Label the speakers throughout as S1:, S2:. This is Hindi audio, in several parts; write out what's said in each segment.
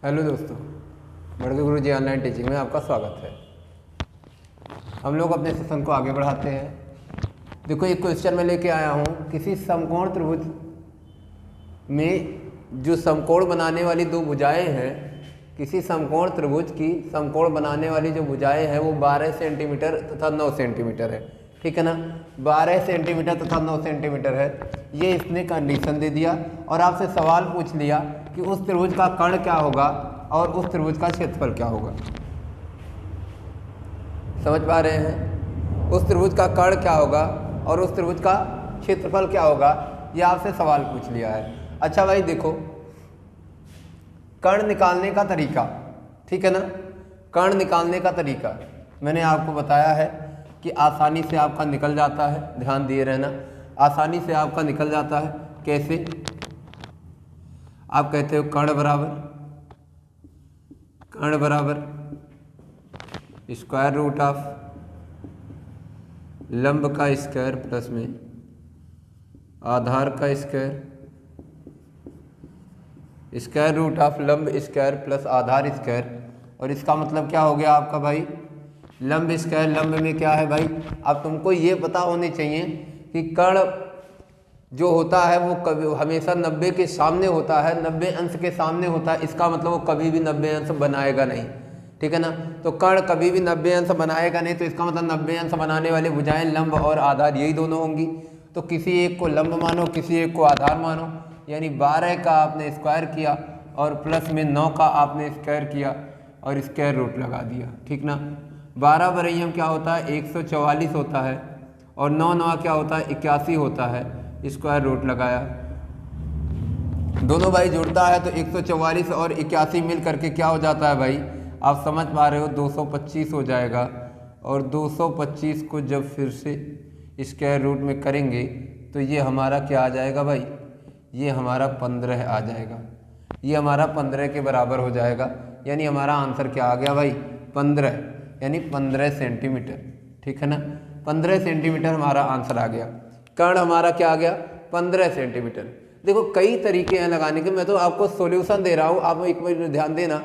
S1: हेलो दोस्तों, बड़के गुरु जी ऑनलाइन टीचिंग में आपका स्वागत है। हम लोग अपने सेशन को आगे बढ़ाते हैं। देखो, एक क्वेश्चन मैं लेके आया हूँ। किसी समकोण त्रिभुज में जो समकोण बनाने वाली दो भुजाएं हैं, किसी समकोण त्रिभुज की समकोण बनाने वाली जो भुजाएं हैं वो 12 सेंटीमीटर तथा 9 सेंटीमीटर है। ठीक है ना, 12 सेंटीमीटर तथा 9 सेंटीमीटर है। ये इसने कंडीशन दे दिया और आपसे सवाल पूछ लिया कि उस त्रिभुज का कर्ण क्या होगा और उस त्रिभुज का क्षेत्रफल क्या होगा। समझ पा रहे हैं? उस त्रिभुज का कर्ण क्या होगा और उस त्रिभुज का क्षेत्रफल क्या होगा, ये आपसे सवाल पूछ लिया है। अच्छा भाई देखो, कर्ण निकालने का तरीका, ठीक है ना, कर्ण निकालने का तरीका मैंने आपको बताया है कि आसानी से आपका निकल जाता है। ध्यान दिए रहना, आसानी से आपका निकल जाता है। कैसे? आप कहते हो कर्ण बराबर स्क्वायर रूट ऑफ लंब का स्क्वायर प्लस में आधार का स्क्वायर रूट ऑफ लंब स्क्वायर प्लस आधार स्क्वायर। और इसका मतलब क्या हो गया आपका भाई? लंब स्क्वायर, लंब में क्या है भाई? अब तुमको ये पता होनी चाहिए कि कर्ण जो होता है वो कभी हमेशा 90 के सामने होता है, 90 अंश के सामने होता है। इसका मतलब वो कभी भी 90 अंश बनाएगा नहीं। ठीक है ना, तो कर्ण कभी भी 90 अंश बनाएगा नहीं, तो इसका मतलब 90 अंश बनाने वाली भुजाएं लंब और आधार यही दोनों होंगी। तो किसी एक को लंब मानो, किसी एक को आधार मानो। यानी 12 का आपने स्क्वायर किया और प्लस में 9 का आपने स्क्वायर किया और स्क्वायर रूट लगा दिया। ठीक ना, 12 बरैयम क्या होता है? 144 होता है और 9 9 क्या होता है? 81 होता है। स्क्वायर रूट लगाया, दोनों भाई जुड़ता है तो 144 और 81 मिल करके क्या हो जाता है भाई? आप समझ पा रहे हो, 225 हो जाएगा। और 225 को जब फिर से स्क्वायर रूट में करेंगे तो ये हमारा क्या आ जाएगा भाई? ये हमारा 15 आ जाएगा। ये हमारा 15 के बराबर हो जाएगा। यानी हमारा आंसर क्या आ गया भाई? 15, यानी 15 सेंटीमीटर। ठीक है ना, 15 सेंटीमीटर हमारा आंसर आ गया। कर्ण हमारा क्या आ गया? 15 सेंटीमीटर। देखो कई तरीके हैं लगाने के, मैं तो आपको सॉल्यूशन दे रहा हूँ। आप एक मिनट ध्यान देना,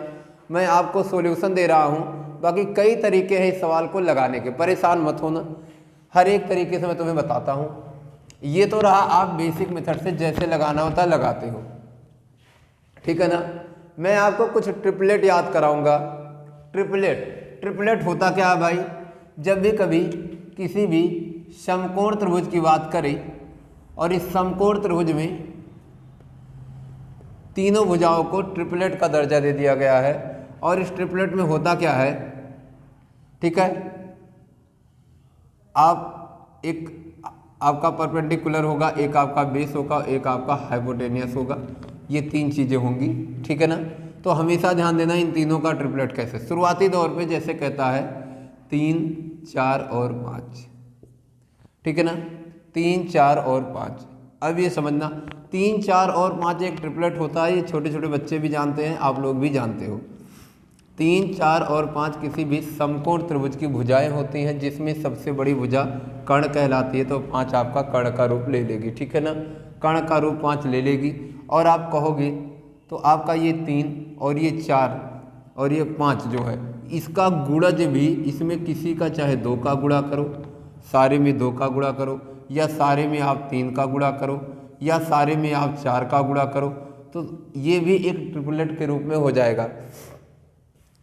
S1: मैं आपको सॉल्यूशन दे रहा हूँ। बाकी कई तरीके हैं इस सवाल को लगाने के, परेशान मत होना। हर एक तरीके से मैं तुम्हें बताता हूँ। ये तो रहा आप बेसिक मेथड से जैसे लगाना होता है लगाते हो। ठीक है ना, मैं आपको कुछ ट्रिपलेट याद कराऊंगा। ट्रिपलेट होता क्या है भाई? जब भी कभी किसी भी समकोण त्रिभुज की बात करें और इस समकोण त्रिभुज में तीनों भुजाओं को ट्रिपलेट का दर्जा दे दिया गया है। और इस ट्रिपलेट में होता क्या है? ठीक है, आप एक आपका परपेंडिकुलर होगा, एक आपका बेस होगा, एक आपका हाइपोटेनियस होगा। ये तीन चीज़ें होंगी। ठीक है ना, तो हमेशा ध्यान देना इन तीनों का ट्रिपलेट कैसे। शुरुआती दौर पे जैसे कहता है 3 4 और 5। ठीक है ना, 3 4 और 5। अब ये समझना, 3 4 और 5 एक ट्रिपलेट होता है। ये छोटे छोटे बच्चे भी जानते हैं, आप लोग भी जानते हो। 3 4 और 5 किसी भी समकोण त्रिभुज की भुजाएं होती हैं, जिसमें सबसे बड़ी भुजा कर्ण कहलाती है। तो 5 आपका कर्ण का रूप ले लेगी। ठीक है ना, कर्ण का रूप 5 ले लेगी। और आप कहोगे तो आपका ये 3 और ये 4 और ये 5 जो है, इसका गुणज भी, इसमें किसी का चाहे 2 का गुणा करो, सारे में 2 का गुणा करो, या सारे में आप 3 का गुणा करो, या सारे में आप 4 का गुणा करो, तो ये भी एक ट्रिपलेट के रूप में हो जाएगा।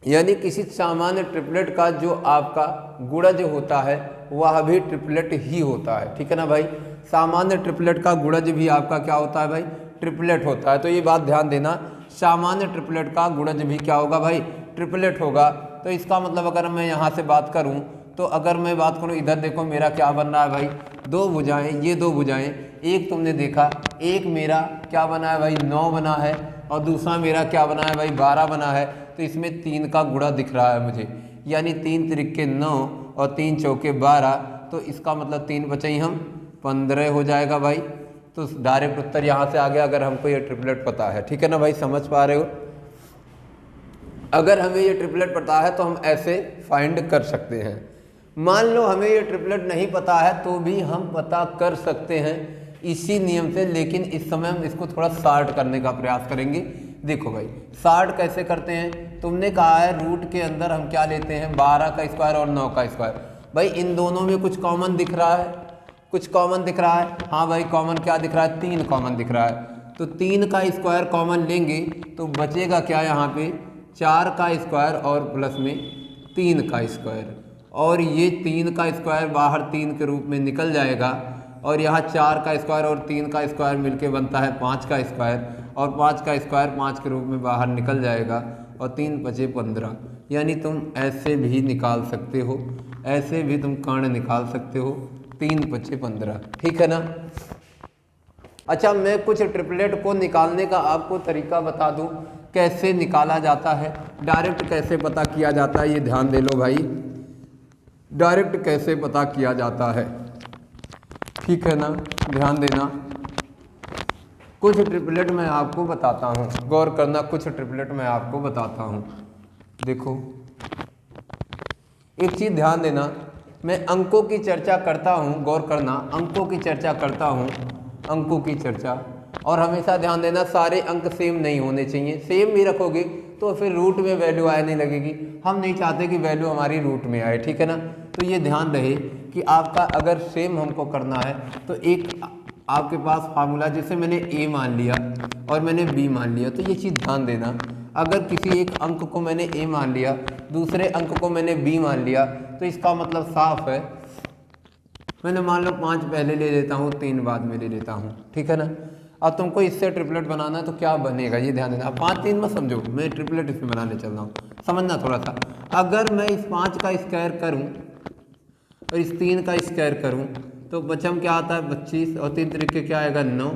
S1: यानी किसी सामान्य ट्रिपलेट का जो आपका गुणज होता है वह भी ट्रिपलेट ही होता है। ठीक है ना भाई, सामान्य ट्रिपलेट का गुणज भी आपका क्या होता है भाई? ट्रिपलेट होता है। तो ये बात ध्यान देना, सामान्य ट्रिपलेट का गुणज भी क्या होगा भाई? ट्रिपलेट होगा। तो इसका मतलब अगर मैं यहाँ से बात करूँ, तो अगर मैं बात करूँ, इधर देखो मेरा क्या बन रहा है भाई? 2 भुजाएं, ये 2 भुजाएं। एक तुमने देखा, एक मेरा क्या बना है भाई? 9 बना है, और दूसरा मेरा क्या बना है भाई? 12 बना है। तो इसमें 3 का गुणा दिख रहा है मुझे, यानी 3 त्रिके 9 और 3 चौके 12। तो इसका मतलब 3 बचे हम 15 हो जाएगा भाई। तो डायरेक्ट उत्तर यहाँ से आ गया, अगर हमको ये ट्रिपलेट पता है। ठीक है ना भाई, समझ पा रहे हो? अगर हमें ये ट्रिपलेट पता है तो हम ऐसे फाइंड कर सकते हैं। मान लो हमें ये ट्रिपलेट नहीं पता है तो भी हम पता कर सकते हैं इसी नियम से, लेकिन इस समय हम इसको थोड़ा शार्ट करने का प्रयास करेंगे। देखो भाई 60 कैसे करते हैं, तुमने कहा है रूट के अंदर हम क्या लेते हैं 12 का स्क्वायर और 9 का स्क्वायर। भाई इन दोनों में कुछ कॉमन दिख रहा है, कुछ कॉमन दिख रहा है। हाँ भाई कॉमन क्या दिख रहा है, 3 कॉमन दिख रहा है। तो 3 का स्क्वायर कॉमन लेंगे तो बचेगा क्या यहाँ पे 4 का स्क्वायर और प्लस में 3 का स्क्वायर, और ये 3 का स्क्वायर बाहर 3 के रूप में निकल जाएगा, और यहाँ 4 का स्क्वायर और 3 का स्क्वायर मिलके बनता है 5 का स्क्वायर, और 5 का स्क्वायर 5 के रूप में बाहर निकल जाएगा, और 3 बचे 15। यानी तुम ऐसे भी निकाल सकते हो, ऐसे भी तुम कर्ण निकाल सकते हो, 3 बचे 15, ठीक है ना। अच्छा मैं कुछ ट्रिपलेट को निकालने का आपको तरीका बता दूं कैसे निकाला जाता है, डायरेक्ट कैसे पता किया जाता है, ये ध्यान दे लो भाई, डायरेक्ट कैसे पता किया जाता है, ठीक है ना, ध्यान देना। कुछ ट्रिपलेट मैं आपको बताता हूँ, गौर करना, कुछ ट्रिपलेट मैं आपको बताता हूँ। देखो एक चीज़ ध्यान देना, मैं अंकों की चर्चा करता हूँ, गौर करना, अंकों की चर्चा करता हूँ, अंकों की चर्चा, और हमेशा ध्यान देना सारे अंक सेम नहीं होने चाहिए। सेम भी रखोगे तो फिर रूट में वैल्यू आने लगेगी, हम नहीं चाहते कि वैल्यू हमारी रूट में आए, ठीक है ना। तो ये ध्यान रहे कि आपका अगर सेम हमको करना है तो एक आपके पास फार्मूला, जैसे मैंने ए मान लिया और मैंने बी मान लिया, तो ये चीज़ ध्यान देना, अगर किसी एक अंक को मैंने ए मान लिया, दूसरे अंक को मैंने बी मान लिया, तो इसका मतलब साफ है, मैंने मान लो 5 पहले ले लेता हूँ 3 बाद में ले लेता हूँ, ठीक है ना। अब तुमको इससे ट्रिपलेट बनाना है तो क्या बनेगा ये ध्यान देना, 5 3 मत समझो, मैं ट्रिपलेट इसमें बनाने चल रहा हूँ, समझना थोड़ा सा। अगर मैं इस 5 का स्क्वायर करूँ और इस 3 का स्क्वायर करूँ तो बचम क्या आता है 25, और 3 तरीके क्या आएगा 9,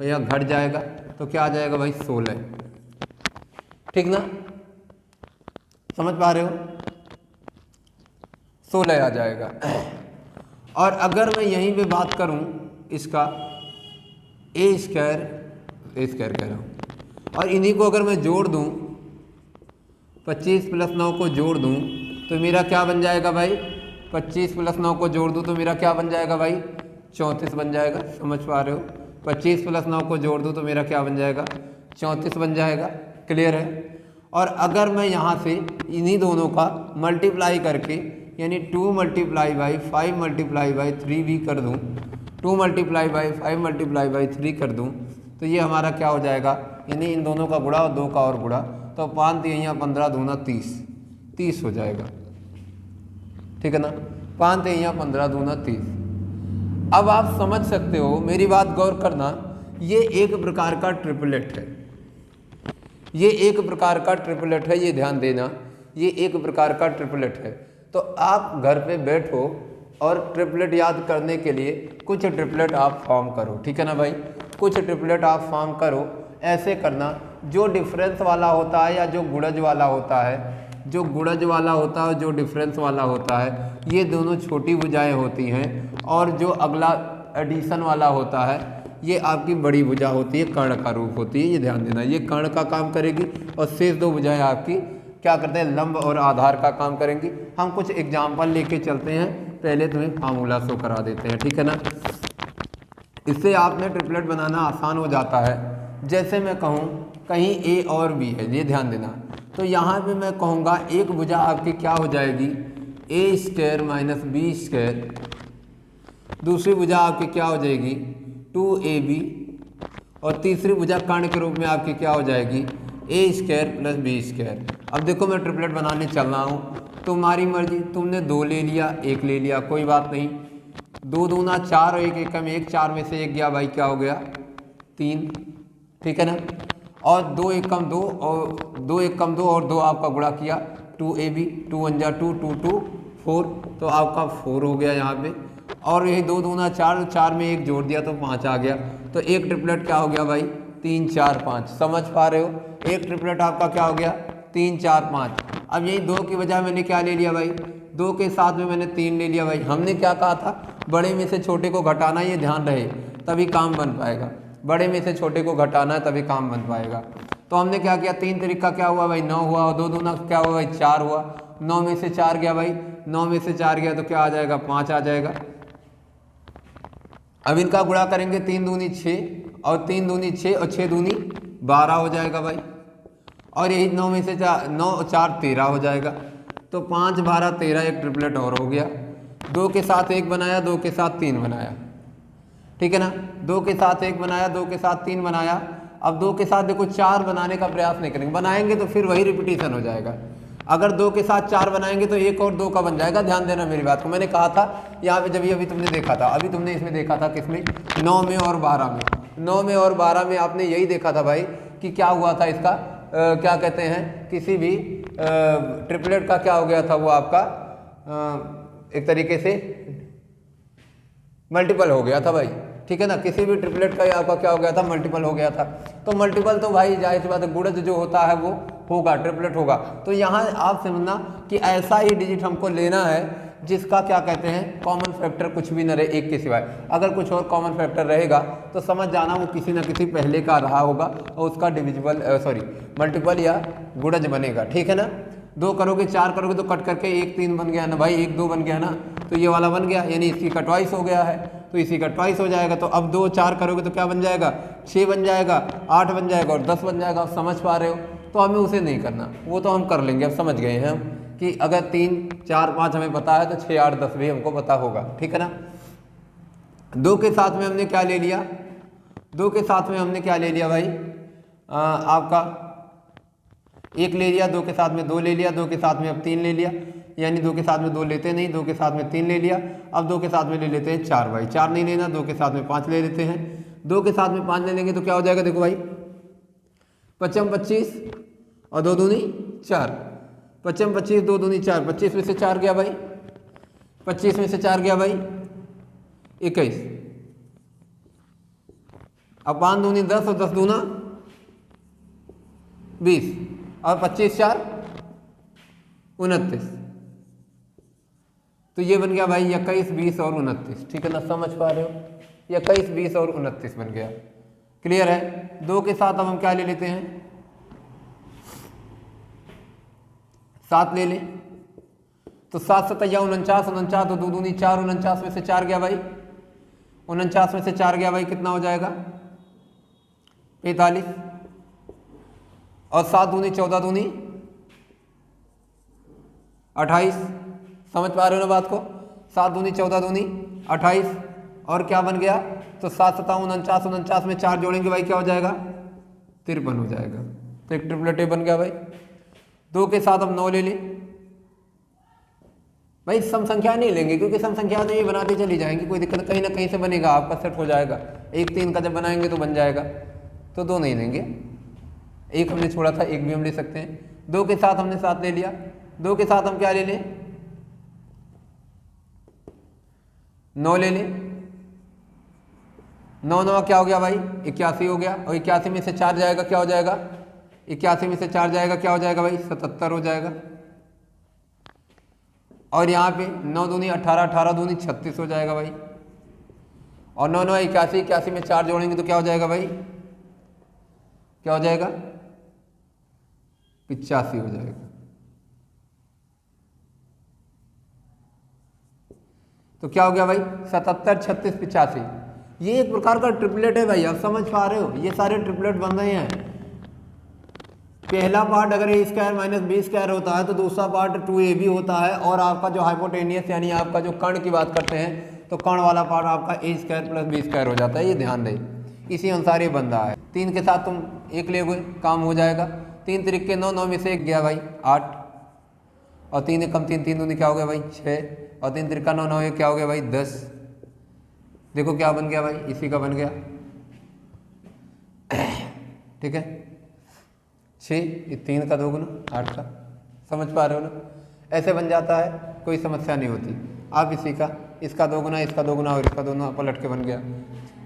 S1: और यहाँ घट जाएगा तो क्या आ जाएगा भाई 16, ठीक ना, समझ पा रहे हो, 16 आ जाएगा। और अगर मैं यहीं पे बात करूं इसका ए स्क्वायर कह रहा हूं, और इन्हीं को अगर मैं जोड़ दूं 25 + 9 को जोड़ दूं तो मेरा क्या बन जाएगा भाई, 25 + 9 को जोड़ दूं तो मेरा क्या बन जाएगा भाई 34 बन जाएगा, समझ पा रहे हो। 25 + 9 को जोड़ दूं तो मेरा क्या बन जाएगा 34 बन जाएगा, क्लियर है। और अगर मैं यहाँ से इन्हीं दोनों का मल्टीप्लाई करके यानी 2 × 5 × 3 भी कर दूँ, 2 × 5 × 3 कर दूँ तो ये हमारा क्या हो जाएगा, यानी इन दोनों का गुणा और 2 का और गुणा, तो 5 3 15 दूना 30 हो जाएगा, ठीक है ना, 5 3 15 दूना 30। अब आप समझ सकते हो, मेरी बात गौर करना, ये एक प्रकार का ट्रिपलेट है, ये एक प्रकार का ट्रिपलेट है, ये ध्यान देना, ये एक प्रकार का ट्रिपलेट है। तो आप घर पे बैठो और ट्रिपलेट याद करने के लिए कुछ ट्रिपलेट आप फॉर्म करो, ठीक है ना भाई, कुछ ट्रिपलेट आप फॉर्म करो। ऐसे करना, जो डिफरेंस वाला होता है या जो गुणज वाला होता है, जो गुणज वाला होता है, जो डिफरेंस वाला होता है, ये दोनों छोटी भुजाएं होती हैं, और जो अगला एडिशन वाला होता है ये आपकी बड़ी भुजा होती है, कर्ण का रूप होती है, ये ध्यान देना, ये कर्ण का काम करेगी, और शेष 2 भुजाएं आपकी क्या करते हैं, लंब और आधार का काम करेंगी। हम कुछ एग्जाम्पल लेके चलते हैं, पहले तुम्हें फार्मूला शो करा देते हैं, ठीक है ना, इससे आपने ट्रिपलेट बनाना आसान हो जाता है। जैसे मैं कहूँ कहीं ए और बी है, ये ध्यान देना, तो यहाँ पे मैं कहूँगा एक भुजा आपकी क्या हो जाएगी a² - b², दूसरी भुजा आपकी क्या हो जाएगी 2ab, और तीसरी भुजा कर्ण के रूप में आपकी क्या हो जाएगी a² + b²। अब देखो मैं ट्रिपलेट बनाने चल रहा हूँ, तुम्हारी मर्जी, तुमने 2 ले लिया, 1 ले लिया, कोई बात नहीं, 2 दूना 4 और 1 एकम 1, 4 में से 1 गया भाई, क्या हो गया 3, ठीक है ना, और 2 एकम 2 और 2 एकम 2 और 2 आपका गुणा किया 2ab, 2 × 2 2 2 4, तो आपका 4 हो गया यहाँ पे, और यही 2 दूना 4, 4 में 1 जोड़ दिया तो 5 आ गया, तो एक ट्रिपलेट क्या हो गया भाई 3 4 5, समझ पा रहे हो, एक ट्रिपलेट आपका क्या हो गया 3 4 5। अब यही 2 की बजाय मैंने क्या ले लिया भाई, 2 के साथ में मैंने 3 ले लिया भाई। हमने क्या कहा था, बड़े में से छोटे को घटाना, ये ध्यान रहे, तभी काम बन पाएगा, बड़े में से छोटे को घटाना है तभी काम बन पाएगा। तो हमने क्या किया, 3 तरीका क्या हुआ भाई 9 हुआ, और 2 दूना क्या हुआ भाई 4 हुआ, 9 में से 4 गया भाई, 9 में से 4 गया तो क्या आ जाएगा 5 आ जाएगा। अब इनका गुणा करेंगे 3 दूनी 6 और 3 दूनी 6 और 6 दूनी 12 हो जाएगा भाई, और यही 9 में से 9 4 13 हो जाएगा। तो 5 12 13 एक ट्रिपलेट और हो गया। 2 के साथ 1 बनाया, 2 के साथ 3 बनाया, ठीक है ना। 2 के साथ 1 बनाया, 2 के साथ 3 बनाया। अब 2 के साथ देखो 4 बनाने का प्रयास नहीं करेंगे, बनाएंगे तो फिर वही रिपीटिशन हो जाएगा। अगर 2 के साथ 4 बनाएंगे तो 1 और 2 का बन जाएगा। ध्यान देना मेरी बात को, मैंने कहा था यहाँ पे जब अभी तुमने देखा था, अभी तुमने इसमें देखा था किसमें, 9 में और 12 में। 9 में और 12 में आपने यही देखा था भाई कि क्या हुआ था इसका, क्या कहते हैं, किसी भी ट्रिपलेट का क्या हो गया था, वो आपका एक तरीके से मल्टीपल हो गया था भाई, ठीक है ना। किसी भी ट्रिपलेट का आपका क्या हो गया था, मल्टीपल हो गया था। तो मल्टीपल तो भाई जाहिर सी बात है, गुणज जो होता है वो होगा, ट्रिपलेट होगा। तो यहाँ आप समझना कि ऐसा ही डिजिट हमको लेना है जिसका क्या कहते हैं, कॉमन फैक्टर कुछ भी न रहे एक के सिवाय। अगर कुछ और कॉमन फैक्टर रहेगा तो समझ जाना वो किसी न किसी पहले का रहा होगा और उसका डिविजिबल मल्टीपल या गुणज बनेगा, ठीक है ना। 2 करोगे 4 करोगे तो कट करके 1 3 बन गया ना भाई, 1 2 बन गया ना, तो ये वाला बन गया, यानी इसकी का ट्वाइस हो गया है, तो इसी का ट्वाइस हो जाएगा। तो अब 2 4 करोगे तो क्या बन जाएगा, 6 बन जाएगा, 8 बन जाएगा और 10 बन जाएगा। आप समझ पा रहे हो। तो हमें उसे नहीं करना, वो तो हम कर लेंगे। अब समझ गए हैं हम कि अगर 3 4 5 हमें पता है तो 6 8 10 भी हमको पता होगा, ठीक है ना। 2 के साथ में हमने क्या ले लिया, 2 के साथ में हमने क्या ले लिया भाई, आपका 1 ले लिया, 2 के साथ में 2 ले लिया, 2 के साथ में अब 3 ले लिया, यानी 2 के साथ में 2 लेते नहीं, 2 के साथ में 3 ले लिया। अब 2 के साथ में ले लेते हैं 4 भाई, 4 नहीं लेना, 2 के साथ में 5 ले लेते हैं। 2 के साथ में 5 ले लेंगे तो क्या हो जाएगा, देखो भाई, 5 25 और 2 दूनी 4, 5 25 2 दूनी 4, 25 में से 4 गया भाई, 25 में से 4 गया भाई 21। अब 5 दूनी 10 और 10 दूना 20 और 25 4 29। तो ये बन गया भाई 21 20 और 29, ठीक है ना। समझ पा रहे हो, 21 20 और 29 बन गया। क्लियर है। 2 के साथ अब हम क्या ले लेते हैं, 7 ले लें। तो 7 7 49 49, तो 2 दूनी 4, 49 में से 4 गया भाई, 49 में से 4 गया भाई, कितना हो जाएगा 45। और 7 दूनी 14 दूनी 28। समझ पा रहे हो ना बात को, 7 दूनी 14 दूनी 28। और क्या बन गया, तो 7 7 49 49 में 4 जोड़ेंगे भाई, क्या हो जाएगा 53 हो जाएगा। तो एक ट्रिपलेट ए बन गया भाई। 2 के साथ अब 9 ले लें भाई, सम संख्या नहीं लेंगे क्योंकि सम संख्या तो ये बनाते चली जाएंगी, कोई दिक्कत कहीं ना कहीं से बनेगा, आपका सेट हो जाएगा। 1 3 का जब बनाएंगे तो बन जाएगा, तो 2 नहीं लेंगे, 1 हमने छोड़ा था, 1 भी हम ले सकते हैं। 2 के साथ हमने 7 ले लिया, 2 के साथ हम क्या ले लें 9 ले लें। 9 9 क्या हो गया भाई 81 हो गया, और 81 में से 4 जाएगा क्या हो जाएगा, 81 में से 4 जाएगा क्या हो जाएगा भाई 77 हो जाएगा। और यहाँ पे 9 दूनी 18 18 दूनी 36 हो जाएगा भाई। और 9 9 81 81 में 4 जोड़ेंगे तो क्या हो जाएगा भाई, क्या हो जाएगा 85 हो जाएगा। तो क्या हो गया भाई 77 36 85। ये एक प्रकार का ट्रिपलेट है भाई, आप समझ पा रहे हो, ये सारे ट्रिपलेट बन रहे हैं। पहला पार्ट अगर ए स्क्वायर माइनस बी स्क्वायर होता है तो दूसरा पार्ट 2ab होता है, और आपका जो हाइपोटेनियस यानी आपका जो कर्ण की बात करते हैं तो कर्ण वाला पार्ट आपका ए स्क्वायर प्लस बी स्क्वायर हो जाता है। ये ध्यान रहे, इसी अनुसार ये बन रहा है। 3 के साथ तुम 1 ले हुए, काम हो जाएगा। 3 तिरिक्के 9, 9 में से 1 गया भाई 8, और 3 कम 3 3 दूनी क्या हो गया भाई 6, और 3 तिरका 9 9 क्या हो गया भाई 10। देखो क्या बन गया भाई, इसी का बन गया, ठीक है 6, 3 का 2 गुना 8 का। समझ पा रहे हो ना, ऐसे बन जाता है, कोई समस्या नहीं होती। आप इसी का इसका 2 गुना इसका 2 गुना और इसका 2 गुना पलट के बन गया।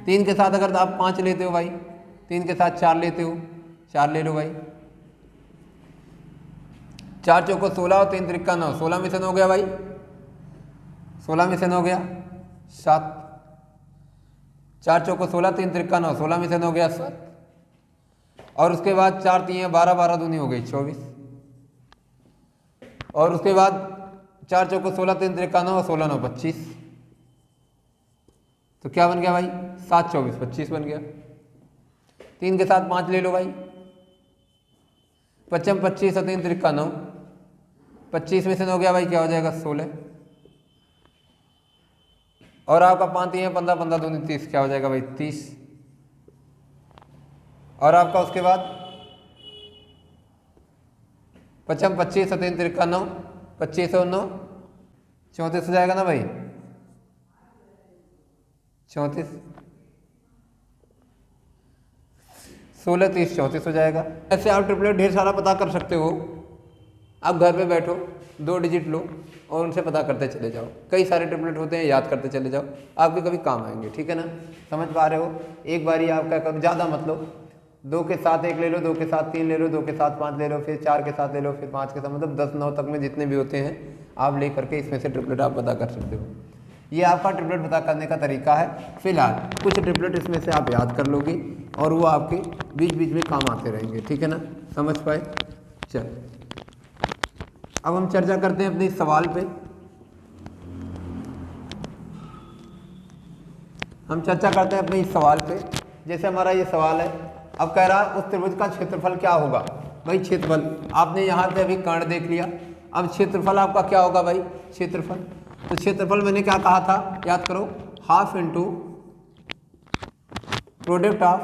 S1: 3 के साथ अगर आप 5 लेते हो भाई, 3 के साथ 4 लेते हो, 4 ले लो भाई। 4 चौको 16 और 3 तिरिक्का 9, 16 में से 9 गया भाई, 16 में से 9 गया 7। 4 चौको 16 3 तिरिक्का 9, 16 में से 9 गया 7। और उसके बाद 4 3 12 12 दूनी हो गई 24। और उसके बाद 4 चौको 16 3 तिरिक्का 9 और 16 9 25। तो क्या बन गया भाई 7 24 25 बन गया। 3 के साथ 5 ले लो भाई, पचम 25 और 3 त्रिका 9, 25 में से 9 गया भाई, क्या हो जाएगा 16। और आपका 5 है 15, 15 दूनी 30, क्या हो जाएगा भाई 30। और आपका उसके बाद पचम 25 और 3 त्रिका 9, 25 और 9 34 हो जाएगा ना भाई, 34, 16 30 34 हो जाएगा। ऐसे आप ट्रिपलेट ढेर सारा पता कर सकते हो। आप घर पे बैठो 2 डिजिट लो और उनसे पता करते चले जाओ। कई सारे ट्रिपलेट होते हैं, याद करते चले जाओ, आपके कभी काम आएंगे। ठीक है ना, समझ पा रहे हो। एक बारी आपका कब ज़्यादा मत लो, 2 के साथ 1 ले लो, 2 के साथ 3 ले लो, 2 के साथ 5 ले लो, फिर 4 के साथ ले लो, फिर 5 के साथ, मतलब 10 9 तक में जितने भी होते हैं आप ले करके इसमें से ट्रिपलेट आप पता कर सकते हो। ये आपका ट्रिपलेट पता करने का तरीका है। फिलहाल कुछ ट्रिपलेट इसमें से आप याद कर लोगे और वो आपके बीच बीच में काम आते रहेंगे। ठीक है ना, समझ पाए। चल अब हम चर्चा करते हैं अपने इस सवाल पे। हम चर्चा करते हैं अपने इस सवाल पे। जैसे हमारा ये सवाल है, अब कह रहा है उस त्रिभुज का क्षेत्रफल क्या होगा। भाई क्षेत्रफल आपने यहाँ पे अभी कर्ण देख लिया, अब क्षेत्रफल आपका क्या होगा भाई, क्षेत्रफल। तो क्षेत्रफल मैंने क्या कहा था, याद करो, half into product of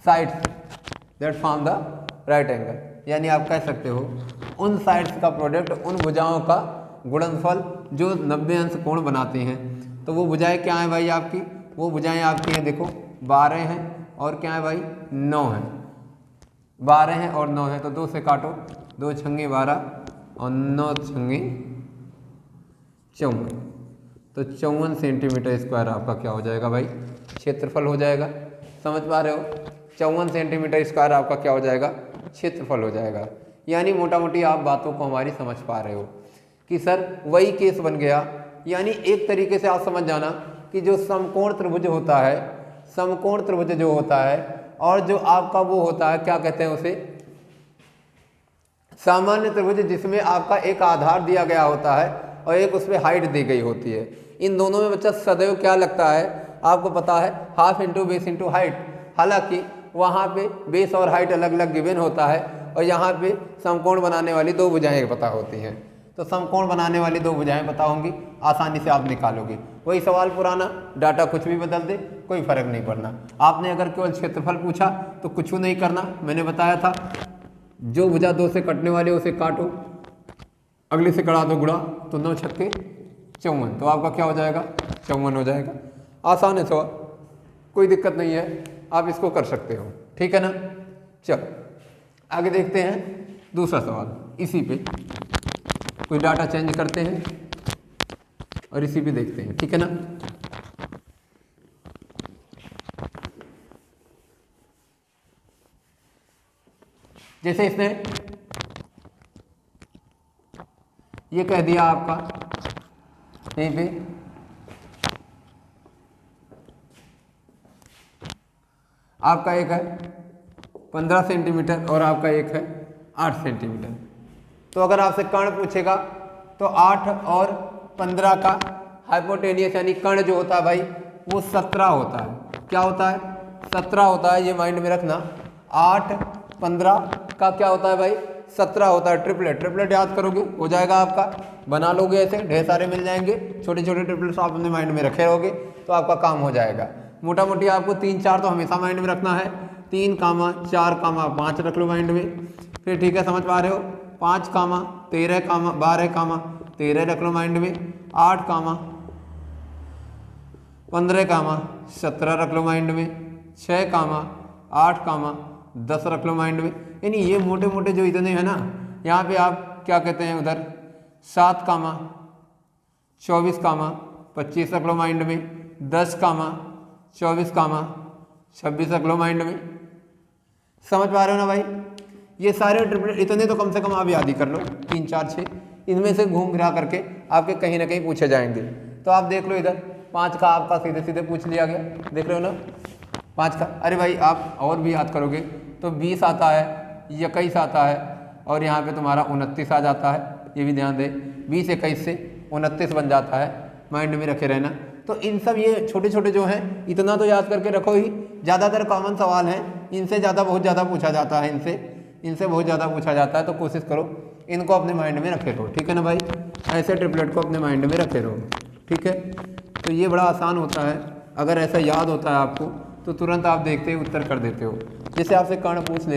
S1: sides that form the right angle. यानी आप कह सकते हो उन साइड्स का प्रोडक्ट, उन भुजाओं का गुणनफल जो 90 अंश कोण बनाते हैं। तो वो भुजाएं क्या है भाई आपकी, वो भुजाएं आपकी हैं देखो 12 हैं और क्या है भाई 9 हैं। 12 हैं और 9 हैं तो 2 से काटो, 2 छंगे 12 और 9 छंगे 54, तो 54 सेंटीमीटर स्क्वायर आपका क्या हो जाएगा भाई, क्षेत्रफल हो जाएगा। समझ पा रहे हो, 54 सेंटीमीटर स्क्वायर आपका क्या हो जाएगा, क्षेत्रफल हो जाएगा। यानी मोटा मोटी आप बातों को हमारी समझ पा रहे हो कि सर वही केस बन गया। यानी एक तरीके से आप समझ जाना कि जो समकोण त्रिभुज होता है, समकोण त्रिभुज जो होता है और जो आपका वो होता है क्या कहते हैं उसे, सामान्य त्रिभुज, जिसमें आपका एक आधार दिया गया होता है और एक उसमें हाइट दी गई होती है। इन दोनों में बच्चा सदैव क्या लगता है आपको पता है, half into base into height. हालांकि वहाँ पे बेस और हाइट अलग अलग गिवन होता है और यहाँ पे समकोण बनाने वाली 2 भुजाएं पता होती हैं। तो समकोण बनाने वाली 2 भुजाएं पता होंगी, आसानी से आप निकालोगे। वही सवाल पुराना, डाटा कुछ भी बदल दे कोई फर्क नहीं पड़ना। आपने अगर केवल क्षेत्रफल पूछा तो कुछ नहीं करना, मैंने बताया था जो भुजा 2 से कटने वाले उसे काटो, अगले से कड़ा दो गुणा, तो 9 छक्के 54, तो आपका क्या हो जाएगा 54 हो जाएगा। आसान है सवाल, कोई दिक्कत नहीं है, आप इसको कर सकते हो। ठीक है ना, चलो आगे देखते हैं दूसरा सवाल। इसी पे कोई डाटा चेंज करते हैं और इसी पे देखते हैं। ठीक है ना, जैसे इसने ये कह दिया आपका यहीं पे आपका एक है 15 सेंटीमीटर और आपका एक है 8 सेंटीमीटर। तो अगर आपसे कर्ण पूछेगा तो 8 और 15 का हाइपोटेनियस यानी कर्ण जो होता है भाई वो 17 होता है। क्या होता है, 17 होता है, ये माइंड में रखना। 8 15 का क्या होता है भाई 17 होता है। ट्रिपलेट, ट्रिपलेट याद करोगे हो जाएगा आपका, बना लोगे ऐसे ढेर सारे मिल जाएंगे, छोटे छोटे ट्रिपलेट्स आप अपने माइंड में रखे रहोगे तो आपका काम हो जाएगा। मोटा मोटी आपको 3 4 तो हमेशा माइंड में रखना है, 3 4 5 रख लो माइंड में। फिर ठीक है, समझ पा रहे हो, 5 13 12 13 रख लो माइंड में, 8 15 17 रख लो माइंड में, 6 8 10 रख लो माइंड में। यानी ये मोटे मोटे जो इतने हैं ना, यहाँ पे आप क्या कहते हैं उधर 7 24 25 रख लो माइंड में, 10 24 26 रख लो माइंड में। समझ पा रहे हो ना भाई, ये सारे ट्रिपलेट इतने तो कम से कम आप याद ही कर लो, 3 4 6 इनमें से घूम फिरा करके आपके कहीं ना कहीं पूछे जाएंगे। तो आप देख लो इधर 5 का आपका सीधे सीधे पूछ लिया गया, देख रहे हो ना 5 का। अरे भाई आप और भी याद करोगे तो 20 आता है, 21 आता है और यहाँ पे तुम्हारा 29 आ जाता है। ये भी ध्यान दे, 20 21 से 29 बन जाता है, माइंड में रखे रहना। तो इन सब ये छोटे छोटे जो हैं इतना तो याद करके रखो ही। ज़्यादातर कॉमन सवाल हैं, इनसे बहुत ज़्यादा पूछा जाता है, इनसे बहुत ज़्यादा पूछा जाता है। तो कोशिश करो इनको अपने माइंड में रखे रहो, ठीक है ना भाई। ऐसे ट्रिपलेट को अपने माइंड में रखे रहो, ठीक है। तो ये बड़ा आसान होता है, अगर ऐसा याद होता है आपको तो तुरंत आप देखते ही उत्तर कर देते हो। जैसे आपसे कर्ण पूछ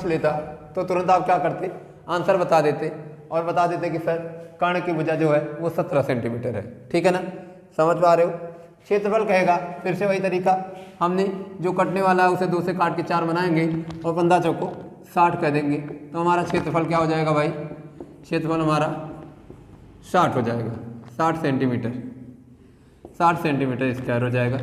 S1: लेता तो तुरंत आप क्या करते, आंसर बता देते और बता देते कि सर कर्ण की भुजा जो है वो 17 सेंटीमीटर है, ठीक है ना। समझ पा रहे हो। क्षेत्रफल कहेगा, फिर से वही तरीका, हमने जो कटने वाला है उसे 2 से काट के 4 बनाएंगे और 15 चौको 60 कह देंगे, तो हमारा क्षेत्रफल क्या हो जाएगा भाई, क्षेत्रफल हमारा 60 हो जाएगा, 60 सेंटीमीटर स्क्वायर हो जाएगा,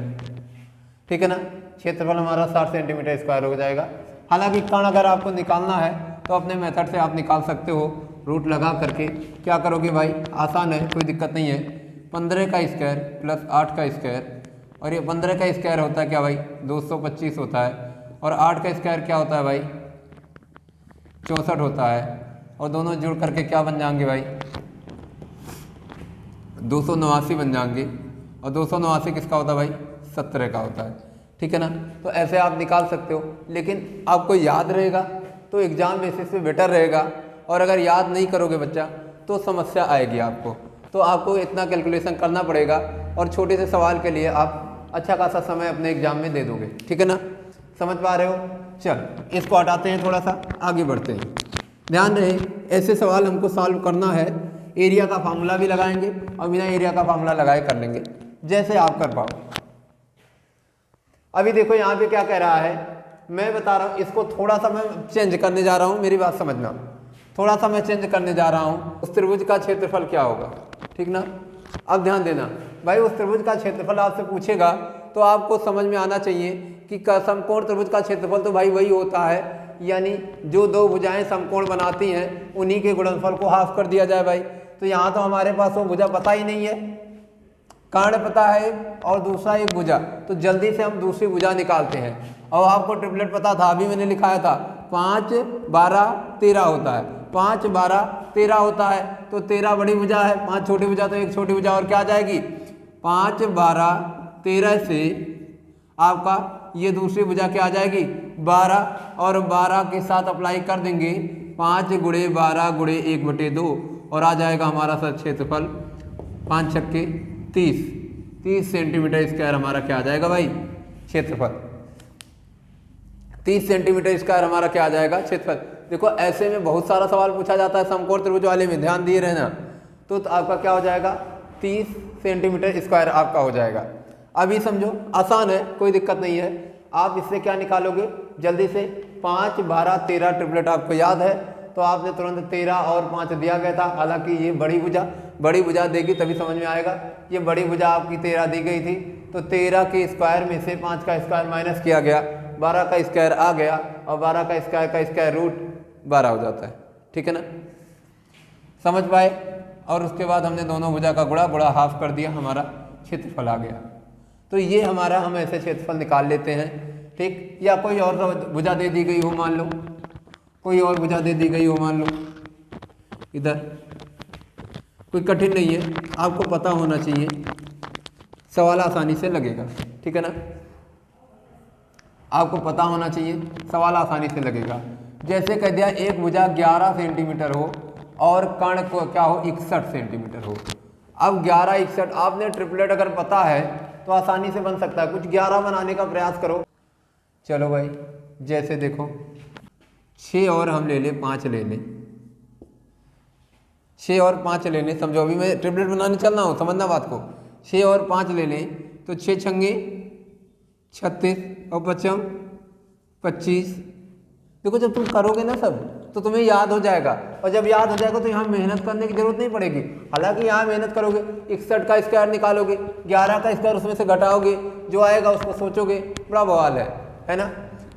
S1: ठीक है ना। क्षेत्रफल हमारा 60 सेंटीमीटर स्क्वायर हो जाएगा। हालांकि कर्ण अगर आपको निकालना है तो अपने मेथड से आप निकाल सकते हो, रूट लगा करके। क्या करोगे भाई, आसान है, कोई दिक्कत नहीं है। 15 का स्क्वायर प्लस 8 का स्क्वायर, और ये 15 का स्क्वायर होता है क्या भाई, 225 होता है, और 8 का स्क्वायर क्या होता है भाई, 64 होता है, और दोनों जुड़ करके क्या बन जाएंगे भाई, 289 बन जाएंगे। और 289 किसका होता है भाई, 17 का होता है, ठीक है ना। तो ऐसे आप निकाल सकते हो, लेकिन आपको याद रहेगा तो एग्जाम बेसिस पे बेटर रहेगा, और अगर याद नहीं करोगे बच्चा तो समस्या आएगी आपको। तो आपको इतना कैलकुलेशन करना पड़ेगा, और छोटे से सवाल के लिए आप अच्छा खासा समय अपने एग्जाम में दे दोगे, ठीक है ना। समझ पा रहे हो। चल इसको हटाते हैं, थोड़ा सा आगे बढ़ते हैं। ध्यान रहे ऐसे सवाल हमको सॉल्व करना है, एरिया का फार्मूला भी लगाएंगे और बिना एरिया का फार्मूला लगाए कर लेंगे, जैसे आप कर पाओ। अभी देखो यहाँ पे क्या कह रहा है, मैं बता रहा हूँ, इसको थोड़ा सा मैं चेंज करने जा रहा हूँ, मेरी बात समझना, थोड़ा सा मैं चेंज करने जा रहा हूँ। उस त्रिभुज का क्षेत्रफल क्या होगा, ठीक ना। अब ध्यान देना भाई, उस त्रिभुज का क्षेत्रफल आपसे पूछेगा तो आपको समझ में आना चाहिए कि समकोण त्रिभुज का क्षेत्रफल तो भाई वही होता है, यानी जो दो भुजाएं समकोण बनाती हैं उन्हीं के गुणनफल को हाफ कर दिया जाए भाई। तो यहाँ तो हमारे पास वो भुजा पता ही नहीं है, कर्ण पता है और दूसरा एक भुजा, तो जल्दी से हम दूसरी भुजा निकालते हैं। और आपको ट्रिपलेट पता था, अभी मैंने लिखाया था 5, 12, 13 होता है, 5, 12, 13 होता है, तो 13 बड़ी भुजा है, 5 छोटी भुजा, तो एक छोटी भुजा और क्या आ जाएगी, 5, 12, 13 से आपका ये दूसरी भुजा क्या आ जाएगी 12, और 12 के साथ अप्लाई कर देंगे 5 × 12 × 1/2, और आ जाएगा हमारा सर क्षेत्रफल 5 छक्के 30 सेंटीमीटर स्क्वायर हमारा क्या आ जाएगा भाई, क्षेत्रफल 30 सेंटीमीटर स्क्वायर हमारा क्या आ जाएगा, क्षेत्रफल। देखो ऐसे में बहुत सारा सवाल पूछा जाता है समकोण त्रिभुज वाले में, ध्यान दिए रहना। तो आपका क्या हो जाएगा, 30 सेंटीमीटर स्क्वायर आपका हो जाएगा। अभी समझो आसान है, कोई दिक्कत नहीं है। आप इससे क्या निकालोगे जल्दी से, 5, 12, 13 ट्रिपलेट आपको याद है, तो आपने तुरंत 13 और 5 दिया गया था। हालांकि ये बड़ी भुजा देगी तभी समझ में आएगा। ये बड़ी भुजा आपकी 13 दी गई थी, तो 13 के स्क्वायर में से 5 का स्क्वायर माइनस किया गया, 12 का स्क्वायर आ गया, और 12 का स्क्वायर रूट 12 हो जाता है, ठीक है ना। समझ पाए। और उसके बाद हमने दोनों भुजा का गुणा हाफ कर दिया, हमारा क्षेत्रफल आ गया। तो ये हमारा, हम ऐसे क्षेत्रफल निकाल लेते हैं, ठीक। या कोई और भुजा दे दी गई हो, मान लो कोई और भुजा दे दी गई हो, मान लो इधर, कोई कठिन नहीं है, आपको पता होना चाहिए, सवाल आसानी से लगेगा, ठीक है ना। आपको पता होना चाहिए, सवाल आसानी से लगेगा। जैसे कह दिया एक भुजा 11 सेंटीमीटर हो और कर्ण को क्या हो 61 सेंटीमीटर हो। अब 11, 61 आपने ट्रिपलेट अगर पता है तो आसानी से बन सकता है। कुछ 11 बनाने का प्रयास करो। चलो भाई, जैसे देखो 6 और हम ले लें, 5 ले लें, 6 और 5 ले लें। समझो अभी मैं ट्रिपलेट बनाने चल रहा हूँ, समझना बात को। 6 और 5 ले लें तो 6 छंगे 36 और 5 25। देखो जब तुम करोगे ना सब तो तुम्हें याद हो जाएगा, और जब याद हो जाएगा तो यहाँ मेहनत करने की जरूरत नहीं पड़ेगी। हालांकि यहाँ मेहनत करोगे, 61 का स्क्वायर निकालोगे, 11 का स्क्वायर उसमें से घटाओगे, जो आएगा उसको सोचोगे, बड़ा बवाल है ना।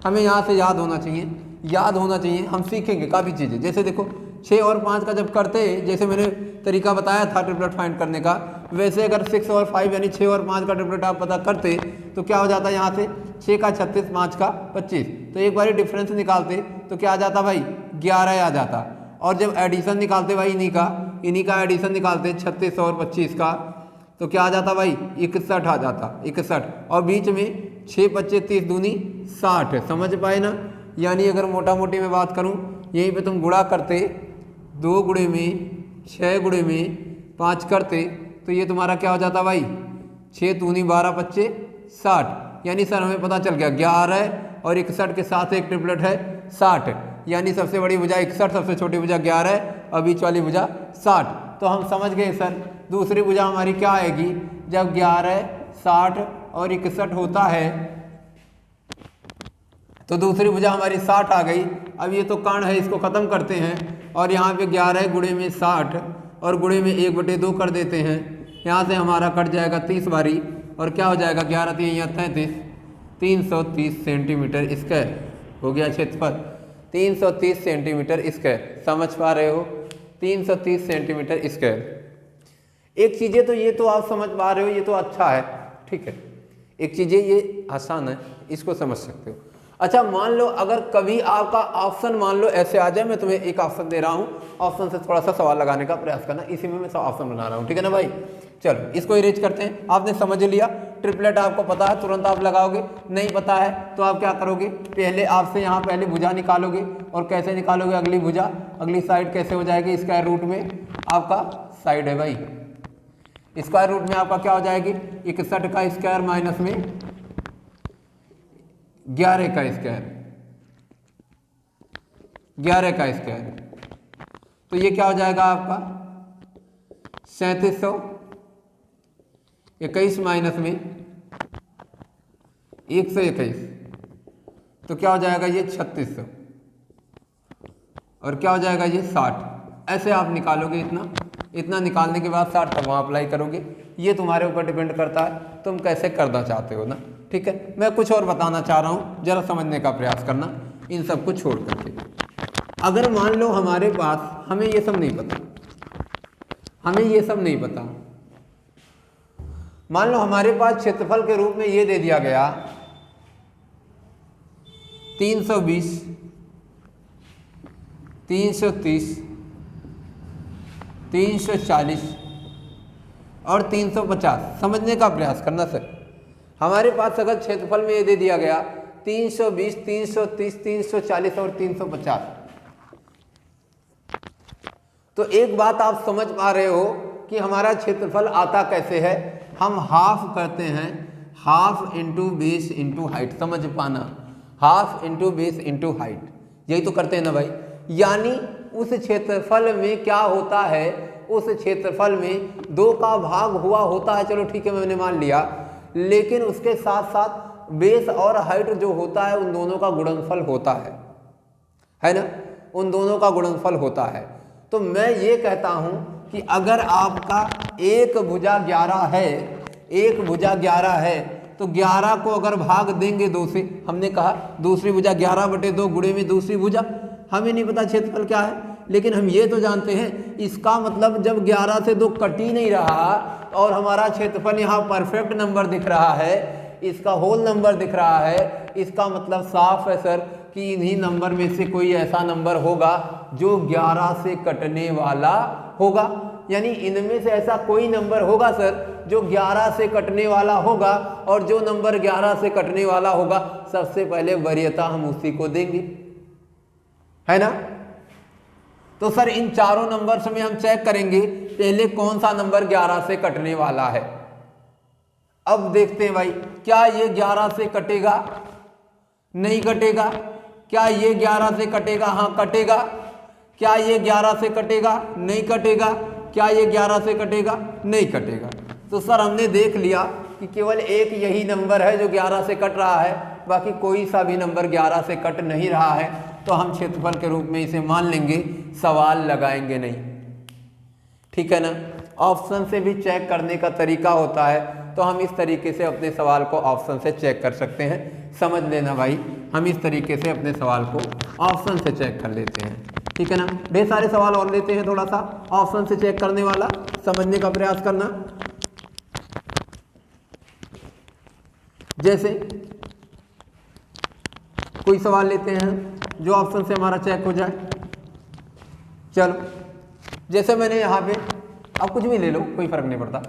S1: हमें यहाँ से याद होना चाहिए, हम सीखेंगे काफ़ी चीज़ें। जैसे देखो 6 और 5 का जब करते, जैसे मैंने तरीका बताया था ट्रिपलेट फाइंड करने का, वैसे अगर 6 और 5 यानी 6 और 5 का ट्रिपलेट आप पता करते तो क्या हो जाता है, यहाँ से 6 का 36, 5 का 25, तो एक बार डिफरेंस निकालते तो क्या आ जाता भाई 11 आ जाता। और जब एडिशन निकालते भाई इन्हीं का इन्हीं का एडिशन निकालते 36 और 25 का, तो क्या आ जाता भाई 61 आ जाता 61, और बीच में 6 25 30 दूनी 60, समझ पाए ना। यानी अगर मोटा मोटी में बात करूं, यहीं पे तुम गुणा करते 2 गुणे में 6 गुणे में 5 करते, तो ये तुम्हारा क्या हो जाता भाई 6 दूनी 12 25 60। यानी सर हमें पता चल गया 11 और 61 के साथ एक ट्रिपलेट है 60, यानी सबसे बड़ी भुजा 61, सबसे छोटी भुजा 11 और बीच वाली भुजा 60। तो हम समझ गए सर दूसरी भुजा हमारी क्या आएगी, जब 11 60 और 61 होता है तो दूसरी भुजा हमारी 60 आ गई। अब ये तो कर्ण है, इसको खत्म करते हैं और यहाँ पे 11 गुणे में 60 और गुणे में 1/2 कर देते हैं। यहाँ से हमारा कट जाएगा 30 बारी, और क्या हो जाएगा 11 3 या 33, 330 सेंटीमीटर स्क्वायर हो गया क्षेत्रफल, 330 सेंटीमीटर स्क्वायर। समझ पा रहे हो, 330 सेंटीमीटर स्क्वायर। एक चीज़ें तो ये तो आप समझ पा रहे हो, ये तो अच्छा है, ठीक है। एक चीज़ें ये आसान है, इसको समझ सकते हो। अच्छा मान लो अगर कभी आपका ऑप्शन मान लो ऐसे आ जाए, मैं तुम्हें एक ऑप्शन दे रहा हूँ, ऑप्शन से थोड़ा सा सवाल लगाने का प्रयास करना, इसी में मैं ऑप्शन बना रहा हूँ, ठीक है ना भाई। चलो इसको इरेज करते हैं। आपने समझ लिया, ट्रिपलेट आपको पता है, तुरंत आप लगाओगे। नहीं पता है तो आप क्या करोगे, पहले आपसे यहाँ पहले भुजा निकालोगे, और कैसे निकालोगे अगली भुजा, अगली साइड कैसे हो जाएगी, स्क्वायर रूट में आपका साइड है भाई, स्क्वायर रूट में आपका क्या हो जाएगी 61 का स्क्वायर माइनस में 11 का स्क्वायर, 11 का स्क्वायर, तो ये क्या हो जाएगा आपका 3721 माइनस में 121, तो क्या हो जाएगा ये 3600, और क्या हो जाएगा ये 60। ऐसे आप निकालोगे, इतना निकालने के बाद 60 तक वहाँ अप्लाई करोगे। ये तुम्हारे ऊपर डिपेंड करता है तुम कैसे करना चाहते हो ना, ठीक है। मैं कुछ और बताना चाह रहा हूँ, जरा समझने का प्रयास करना इन सब को छोड़ करके। अगर मान लो हमारे पास, हमें ये सब नहीं पता, हमें ये सब नहीं पता, मान लो हमारे पास क्षेत्रफल के रूप में ये दे दिया गया 320 330 340 और 350। समझने का प्रयास करना सर, हमारे पास अगर क्षेत्रफल में ये दे दिया गया 320 330 340 और 350, तो एक बात आप समझ पा रहे हो कि हमारा क्षेत्रफल आता कैसे है। हम हाफ करते हैं, half into base into height, समझ पाना, half into base into height, यही तो करते हैं ना भाई। यानी उस क्षेत्रफल में क्या होता है, उस क्षेत्रफल में 2 का भाग हुआ होता है, चलो ठीक है मैंने मान लिया, लेकिन उसके साथ साथ बेस और हाइट जो होता है उन दोनों का गुणनफल होता है ना, उन दोनों का गुणनफल होता है। तो मैं ये कहता हूं कि अगर आपका एक भुजा 11 है, एक भुजा 11 है, तो 11 को अगर भाग देंगे 2 से, हमने कहा दूसरी भुजा 11/2 गुणे में दूसरी भुजा, हमें नहीं पता क्षेत्रफल क्या है, लेकिन हम ये तो जानते हैं, इसका मतलब जब 11 से 2 कट ही नहीं रहा और हमारा क्षेत्रफल यहाँ परफेक्ट नंबर दिख रहा है, इसका होल नंबर दिख रहा है, इसका मतलब साफ है सर कि इन्हीं नंबर में से कोई ऐसा नंबर होगा जो 11 से कटने वाला होगा। यानी इनमें से ऐसा कोई नंबर होगा सर जो 11 से कटने वाला होगा, और जो नंबर 11 से कटने वाला होगा सबसे पहले वरीयता हम उसी को देंगे, है ना। तो सर इन चारों नंबर्स में हम चेक करेंगे पहले कौन सा नंबर 11 से कटने वाला है। अब देखते हैं भाई, क्या ये 11 से कटेगा, नहीं कटेगा, क्या ये 11 से कटेगा, हाँ कटेगा, क्या ये 11 से कटेगा, नहीं कटेगा, क्या ये 11 से कटेगा, नहीं कटेगा। तो सर हमने देख लिया कि केवल एक यही नंबर है जो 11 से कट रहा है, बाकी कोई सा भी नंबर 11 से कट नहीं रहा है, तो हम क्षेत्रफल के रूप में इसे मान लेंगे, सवाल लगाएंगे नहीं, ठीक है ना। ऑप्शन से भी चेक करने का तरीका होता है, तो हम इस तरीके से अपने सवाल को ऑप्शन से चेक कर सकते हैं। समझ लेना भाई, हम इस तरीके से अपने सवाल को ऑप्शन से चेक कर लेते हैं, ठीक है ना। ढेर सारे सवाल और लेते हैं, थोड़ा सा ऑप्शन से चेक करने वाला समझने का प्रयास करना। जैसे कोई सवाल लेते हैं जो ऑप्शन से हमारा चेक हो जाए। चलो जैसे मैंने यहाँ पे, अब कुछ भी ले लो कोई फर्क नहीं पड़ता,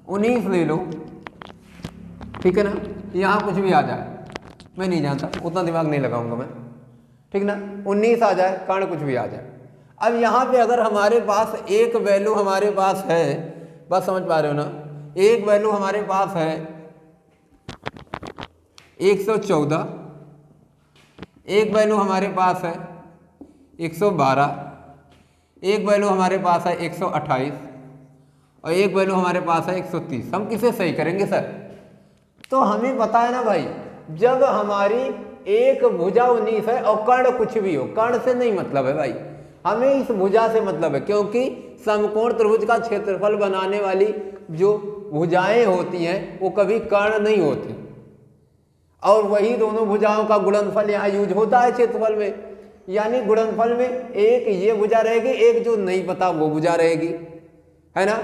S1: 19 ले लो, ठीक है ना, यहाँ कुछ भी आ जाए, मैं नहीं जानता, उतना दिमाग नहीं लगाऊंगा मैं, ठीक ना, 19 आ जाए, कर्ण कुछ भी आ जाए। अब यहाँ पे अगर हमारे पास एक वैल्यू हमारे पास है, बात समझ पा रहे हो ना, एक वैल्यू हमारे पास है 114, एक वैल्यू हमारे पास है 112, एक वैल्यू हमारे पास है 128 और एक वैल्यू हमारे पास है 130। हम किसे सही करेंगे सर? तो हमें पता है ना भाई, जब हमारी एक भुजा 19 है और कर्ण कुछ भी हो, कर्ण से नहीं मतलब है भाई, हमें इस भुजा से मतलब है, क्योंकि समकोण त्रिभुज का क्षेत्रफल बनाने वाली जो भुजाएं होती हैं वो कभी कर्ण नहीं होती, और वही दोनों भुजाओं का गुणनफल यहाँ यूज होता है क्षेत्रफल में, यानी गुणनफल में एक ये भुजा रहेगी, एक जो नहीं पता वो भुजा रहेगी, है ना।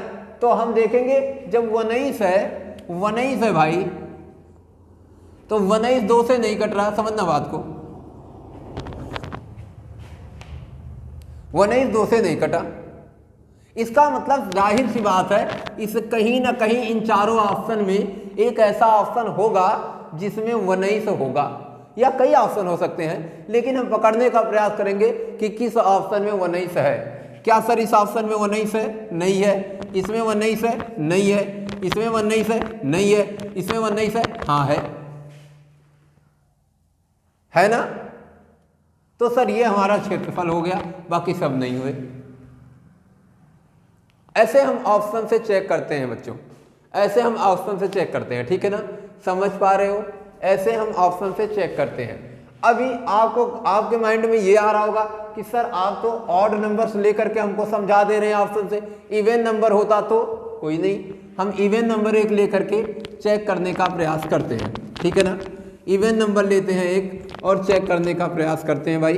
S1: तो हम देखेंगे जब 19 है भाई, तो 19 2 से नहीं कट रहा, समझना बात को, 19 2 से नहीं कटा, इसका मतलब जाहिर सी बात है, इस कहीं ना कहीं इन चारों ऑप्शन में एक ऐसा ऑप्शन होगा जिसमें 19 होगा, या कई ऑप्शन हो सकते हैं, लेकिन हम पकड़ने का प्रयास करेंगे कि किस ऑप्शन में 19 है। क्या सर इस ऑप्शन में 19 है? नहीं है। इसमें 19 है? नहीं है। इसमें 19 है? नहीं है। इसमें 19 है? हाँ है ना। तो सर ये हमारा क्षेत्रफल हो गया, बाकी सब नहीं हुए। ऐसे हम ऑप्शन से चेक करते हैं बच्चों, ऐसे हम ऑप्शन से चेक करते हैं, ठीक है ना, समझ पा रहे हो, ऐसे हम ऑप्शन से चेक करते हैं। अभी आपको आपके माइंड में ये आ रहा होगा कि सर आप तो ऑड नंबर्स लेकर के हमको समझा दे रहे हैं ऑप्शन से, इवन नंबर होता तो कोई नहीं, हम इवन नंबर एक लेकर के चेक करने का प्रयास करते हैं, ठीक है ना। इवन नंबर लेते हैं एक और चेक करने का प्रयास करते हैं भाई।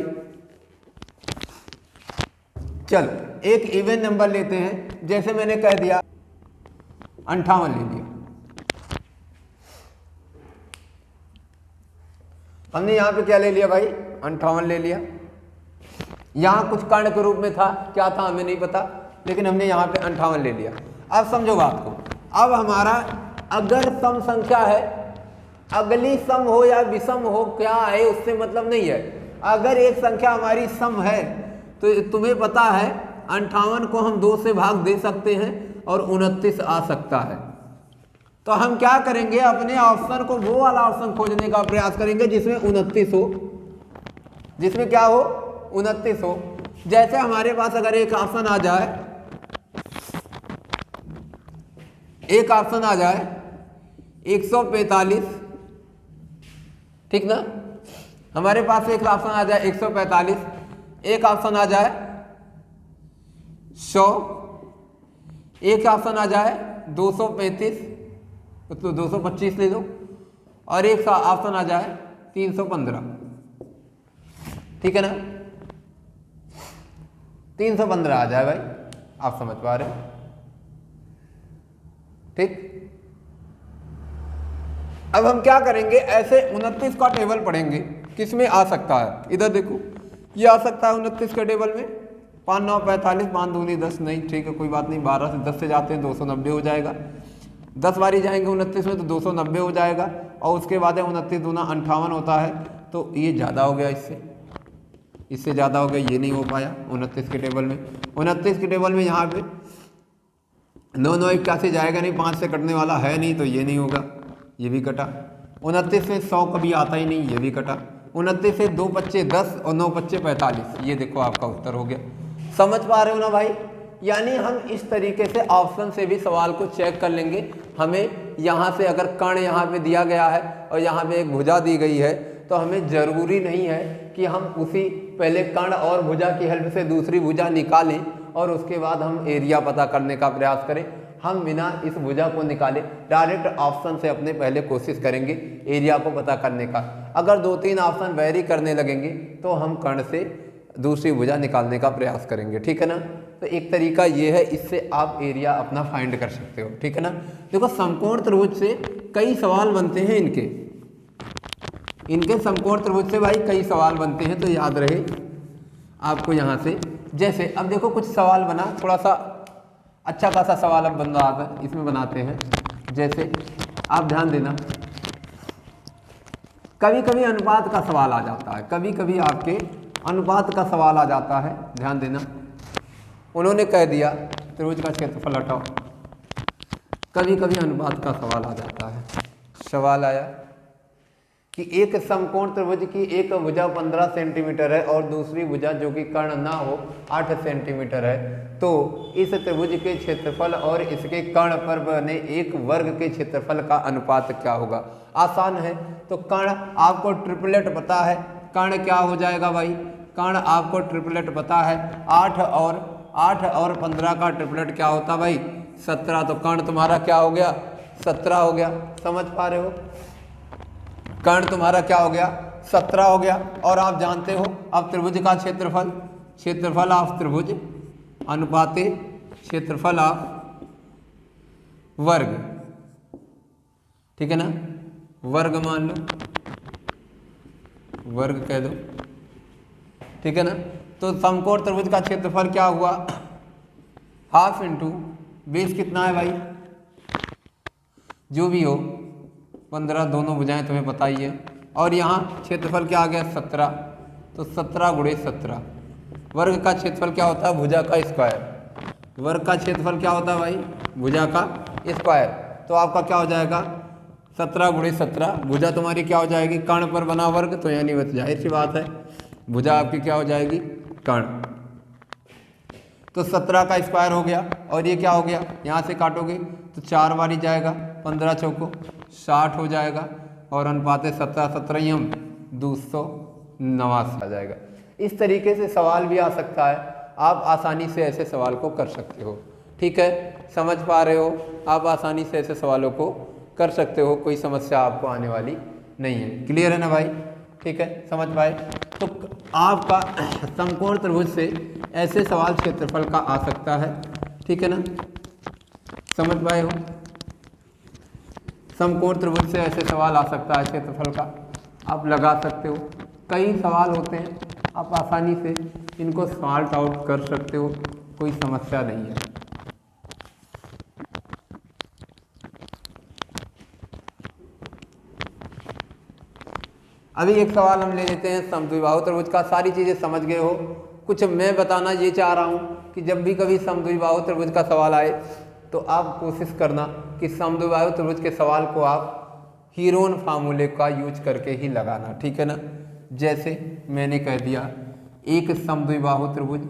S1: चलो एक इवन नंबर लेते हैं, जैसे मैंने कह दिया 58 ले लिया, हमने यहाँ पे क्या ले लिया भाई, 58 ले लिया। यहाँ कुछ कर्ण के रूप में था, क्या था हमें नहीं पता, लेकिन हमने यहाँ पे 58 ले लिया। अब समझो बात को, अब हमारा अगर सम संख्या है, अगली सम हो या विषम हो, क्या है उससे मतलब नहीं है। अगर एक संख्या हमारी सम है तो तुम्हें पता है 58 को हम 2 से भाग दे सकते हैं और 29 आ सकता है। तो हम क्या करेंगे, अपने ऑप्शन को वो वाला ऑप्शन खोजने का प्रयास करेंगे जिसमें 29 हो, जिसमें क्या हो, 29 हो। जैसे हमारे पास अगर एक ऑप्शन आ जाए, एक ऑप्शन आ जाए 145, ठीक ना, हमारे पास एक ऑप्शन आ जाए 145, एक ऑप्शन आ जाए 100, एक ऑप्शन आ जाए 235, तो 225 ले लो, और एक ऑप्शन आ जाए 315, ठीक है ना, 315 आ जाए भाई, आप समझ पा रहे हो, ठीक। अब हम क्या करेंगे, ऐसे 29 का टेबल पढ़ेंगे, किसमें आ सकता है, इधर देखो, ये आ सकता है 29 के टेबल में, 5 9 45, 5 दूनी 10, नहीं ठीक है कोई बात नहीं, 12 से 10 से जाते हैं 290 हो जाएगा, 10 बारी जाएंगे 29 में तो 290 हो जाएगा, और उसके बाद 29 दूना 58 होता है, तो ये ज़्यादा हो गया, इससे ज़्यादा हो गया, ये नहीं हो पाया 29 के टेबल में। 29 के टेबल में यहाँ पे 9 9 81 जाएगा नहीं, 5 से कटने वाला है नहीं, तो ये नहीं होगा, ये भी कटा। 29 से 100 कभी आता ही नहीं, ये भी कटा। 29 से 2 पच्चे 10 और 9 पच्चे 45, ये देखो आपका उत्तर हो गया। समझ पा रहे हो ना भाई, यानी हम इस तरीके से ऑप्शन से भी सवाल को चेक कर लेंगे। हमें यहाँ से अगर कर्ण यहाँ पे दिया गया है और यहाँ पे एक भुजा दी गई है, तो हमें ज़रूरी नहीं है कि हम उसी पहले कर्ण और भुजा की हेल्प से दूसरी भुजा निकालें और उसके बाद हम एरिया पता करने का प्रयास करें। हम बिना इस भुजा को निकाले डायरेक्ट ऑप्शन से अपने पहले कोशिश करेंगे एरिया को पता करने का। अगर 2-3 ऑप्शन वेरी करने लगेंगे तो हम कर्ण से दूसरी भुजा निकालने का प्रयास करेंगे, ठीक है ना। तो एक तरीका ये है, इससे आप एरिया अपना फाइंड कर सकते हो, ठीक है ना। देखो समकोण त्रिभुज से कई सवाल बनते हैं, इनके समकोण त्रिभुज से भाई कई सवाल बनते हैं, तो याद रहे आपको यहाँ से जैसे अब देखो कुछ सवाल बना, थोड़ा सा अच्छा खासा सवाल अब बन रहा है, इसमें बनाते हैं। जैसे आप ध्यान देना, कभी कभी अनुपात का सवाल आ जाता है, कभी कभी आपके अनुपात का सवाल आ जाता है। ध्यान देना, उन्होंने कह दिया त्रिभुज का क्षेत्रफल हटाओ, कभी कभी अनुपात का सवाल आ जाता है। सवाल आया कि एक समकोण त्रिभुज की एक भुजा 15 सेंटीमीटर है और दूसरी भुजा जो कि कर्ण ना हो 8 सेंटीमीटर है, तो इस त्रिभुज के क्षेत्रफल और इसके कर्ण पर बने एक वर्ग के क्षेत्रफल का अनुपात क्या होगा। आसान है, तो कर्ण आपको ट्रिपलेट पता है, कर्ण क्या हो जाएगा भाई, कर्ण आपको ट्रिपलेट पता है, 8 और 15 का ट्रिपलेट क्या होता भाई 17, तो कर्ण तुम्हारा क्या हो गया 17 हो गया। समझ पा रहे हो, कर्ण तुम्हारा क्या हो गया 17 हो गया। और आप जानते हो अब त्रिभुज का क्षेत्रफल, क्षेत्रफल ऑफ त्रिभुज अनुपाते क्षेत्रफल ऑफ वर्ग, ठीक है ना, वर्ग मान लो, वर्ग कह दो, ठीक है ना। तो समकोण त्रिभुज का क्षेत्रफल क्या हुआ, हाफ इंटू बेस कितना है भाई, जो भी हो 15, दोनों भुजाएं तुम्हें पता ही है। और यहाँ क्षेत्रफल क्या आ गया 17, तो 17 गुणे 17। वर्ग का क्षेत्रफल क्या होता है, भुजा का स्क्वायर। वर्ग का क्षेत्रफल क्या होता है भाई, भुजा का स्क्वायर। तो आपका क्या हो जाएगा 17 गुणे 17, भुजा तुम्हारी क्या हो जाएगी कर्ण पर बना वर्ग, तो यानी बस जाहिर सी बात है भुजा आपकी क्या हो जाएगी कर्ण। तो 17 का स्क्वायर हो गया, और ये क्या हो गया, यहाँ से काटोगे तो 4 बारी जाएगा, 15 चौको 60 हो जाएगा, और अनुपाते 17 17 हम 289 आ जाएगा। इस तरीके से सवाल भी आ सकता है, आप आसानी से ऐसे सवाल को कर सकते हो। ठीक है, समझ पा रहे हो, आप आसानी से ऐसे सवालों को कर सकते हो, कोई समस्या आपको आने वाली नहीं है। क्लियर है ना भाई, ठीक है, समझ पाए। तो आपका समकोण त्रिभुज से ऐसे सवाल क्षेत्रफल का आ सकता है, ठीक है ना, समझ पाए हो। समकोण त्रिभुज से ऐसे सवाल आ सकता है क्षेत्रफल का, आप लगा सकते हो। कई सवाल होते हैं, आप आसानी से इनको सॉल्व आउट कर सकते हो, कोई समस्या नहीं है। अभी एक सवाल हम ले लेते हैं समद्विबाहु त्रिभुज का। सारी चीज़ें समझ गए हो। कुछ मैं बताना ये चाह रहा हूँ कि जब भी कभी समद्विबाहु त्रिभुज का सवाल आए तो आप कोशिश करना कि समद्विबाहु त्रिभुज के सवाल को आप हीरोन फार्मूले का यूज करके ही लगाना, ठीक है ना। जैसे मैंने कह दिया एक समद्विबाहु त्रिभुज,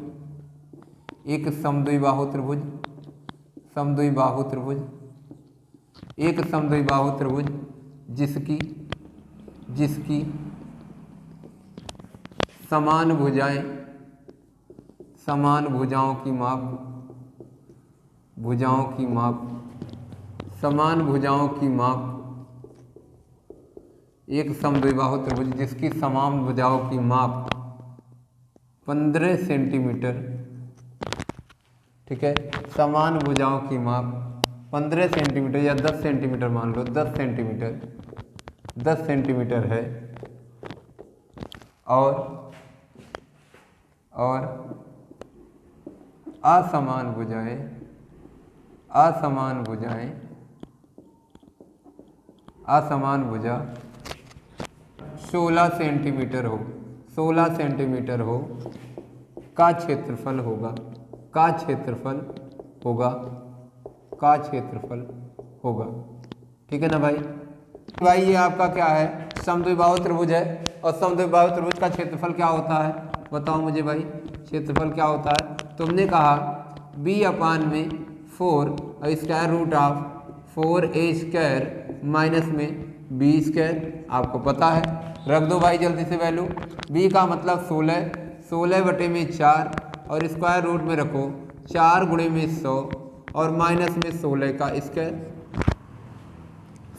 S1: एक समद्विबाहु त्रिभुज, समद्विबाहु त्रिभुज, एक समद्विबाहु त्रिभुज जिसकी समान भुजाएं, समान भुजाओं की माप, भुजाओं की माप, समान भुजाओं की माप, एक समद्विबाहु त्रिभुज जिसकी समान भुजाओं की माप 15 सेंटीमीटर, ठीक है, समान भुजाओं की माप 15 सेंटीमीटर या 10 सेंटीमीटर मान लो, 10 सेंटीमीटर, 10 सेंटीमीटर है, और असमान भुजाएं, असमान भुजाएं, असमान भुजा 16 सेंटीमीटर हो, 16 सेंटीमीटर हो का क्षेत्रफल होगा, का क्षेत्रफल होगा, का क्षेत्रफल होगा, ठीक है ना भाई। भाई ये आपका क्या है, समद्विबाहु त्रिभुज है, और समद्विबाहु त्रिभुज का क्षेत्रफल क्या होता है, बताओ मुझे भाई, क्षेत्रफल क्या होता है। तुमने कहा b/4 square root of 4a² minus में b², आपको पता है, रख दो भाई जल्दी से वैल्यू। b का मतलब 16, 16/4, और स्क्वायर रूट में रखो 4 गुणे में 100, और माइनस में 16 का स्क्वायर,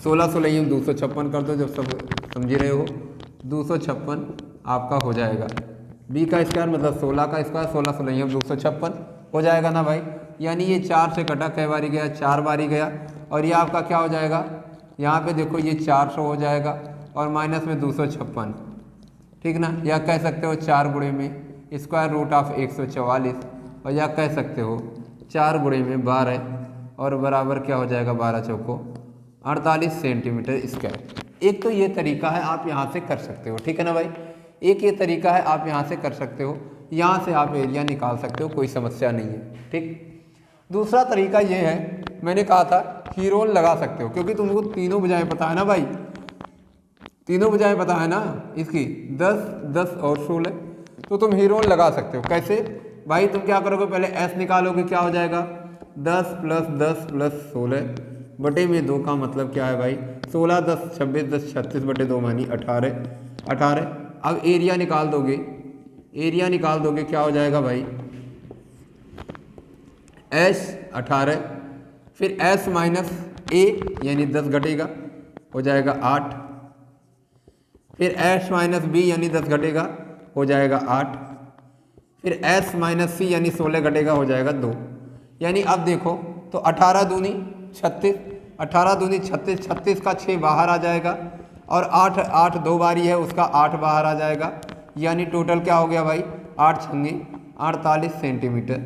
S1: 16 16 256 कर दो, जब सब समझ रहे हो 256 आपका हो जाएगा। b का स्क्वायर मतलब 16 का स्क्वायर, 16 16 256 हो जाएगा ना भाई। यानी ये 4 से कटा, कई बारी गया, 4 बारी गया, और ये आपका क्या हो जाएगा, यहाँ पे देखो ये 400 हो जाएगा, और माइनस में 256, ठीक ना, या कह सकते हो 4 गुणे में स्क्वायर रूट ऑफ 144, और या कह सकते हो 4 गुणे में 12 और बराबर क्या हो जाएगा 12 चौको 48 सेंटीमीटर स्क्वायर। एक तो ये तरीका है, आप यहाँ से कर सकते हो, ठीक है ना भाई। एक ये तरीका है, आप यहाँ से कर सकते हो, यहाँ से आप एरिया निकाल सकते हो, कोई समस्या नहीं है, ठीक। दूसरा तरीका ये है, मैंने कहा था हीरोन लगा सकते हो, क्योंकि तुमको तीनों भुजाएं पता है ना भाई, तीनों भुजाएं पता है ना इसकी, 10, 10 और 16, तो तुम हीरोन लगा सकते हो। कैसे भाई, तुम क्या करोगे, पहले एस निकालोगे, क्या हो जाएगा 10 + 10 + 16 बटे में 2 का मतलब क्या है भाई 16, 10, 26, 10, 36 बटे 2 मानी 18। अब एरिया निकाल दोगे, एरिया निकाल दोगे, क्या हो जाएगा भाई एस 18, फिर एस माइनस ए यानी 10 घटेगा, हो जाएगा 8, फिर एस माइनस बी यानी 10 घटेगा, हो जाएगा 8, फिर एस माइनस सी यानी 16 घटेगा, हो जाएगा 2। यानी अब देखो तो 18 दूनी 36, 18 दूनी 36, 36 का 6 बाहर आ जाएगा, और 8, 8 2 बारी है उसका 8 बाहर आ जाएगा, यानी टोटल क्या हो गया भाई 8 छंगे 48 सेंटीमीटर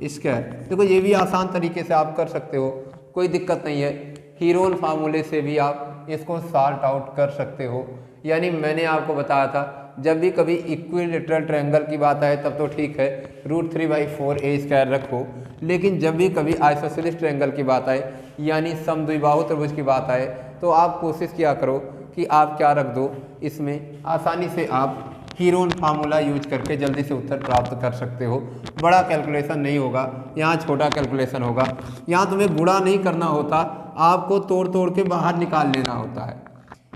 S1: स्क्वायर। देखो ये भी आसान तरीके से आप कर सकते हो, कोई दिक्कत नहीं है। हीरोन फार्मूले से भी आप इसको सॉल्व आउट कर सकते हो। यानी मैंने आपको बताया था जब भी कभी इक्विलेटरल ट्रायंगल की बात आए तब तो ठीक है √3/4a² रखो, लेकिन जब भी कभी आइसोसेलेस ट्रायंगल की बात आए यानी समद्विबाहु त्रिभुज की बात आए तो आप कोशिश किया करो कि आप क्या रख दो, इसमें आसानी से आप हीरोन फार्मूला यूज करके जल्दी से उत्तर प्राप्त कर सकते हो। बड़ा कैलकुलेशन नहीं होगा, यहाँ छोटा कैलकुलेशन होगा। यहाँ तुम्हें गुणा नहीं करना होता, आपको तोड़ तोड़ के बाहर निकाल लेना होता है।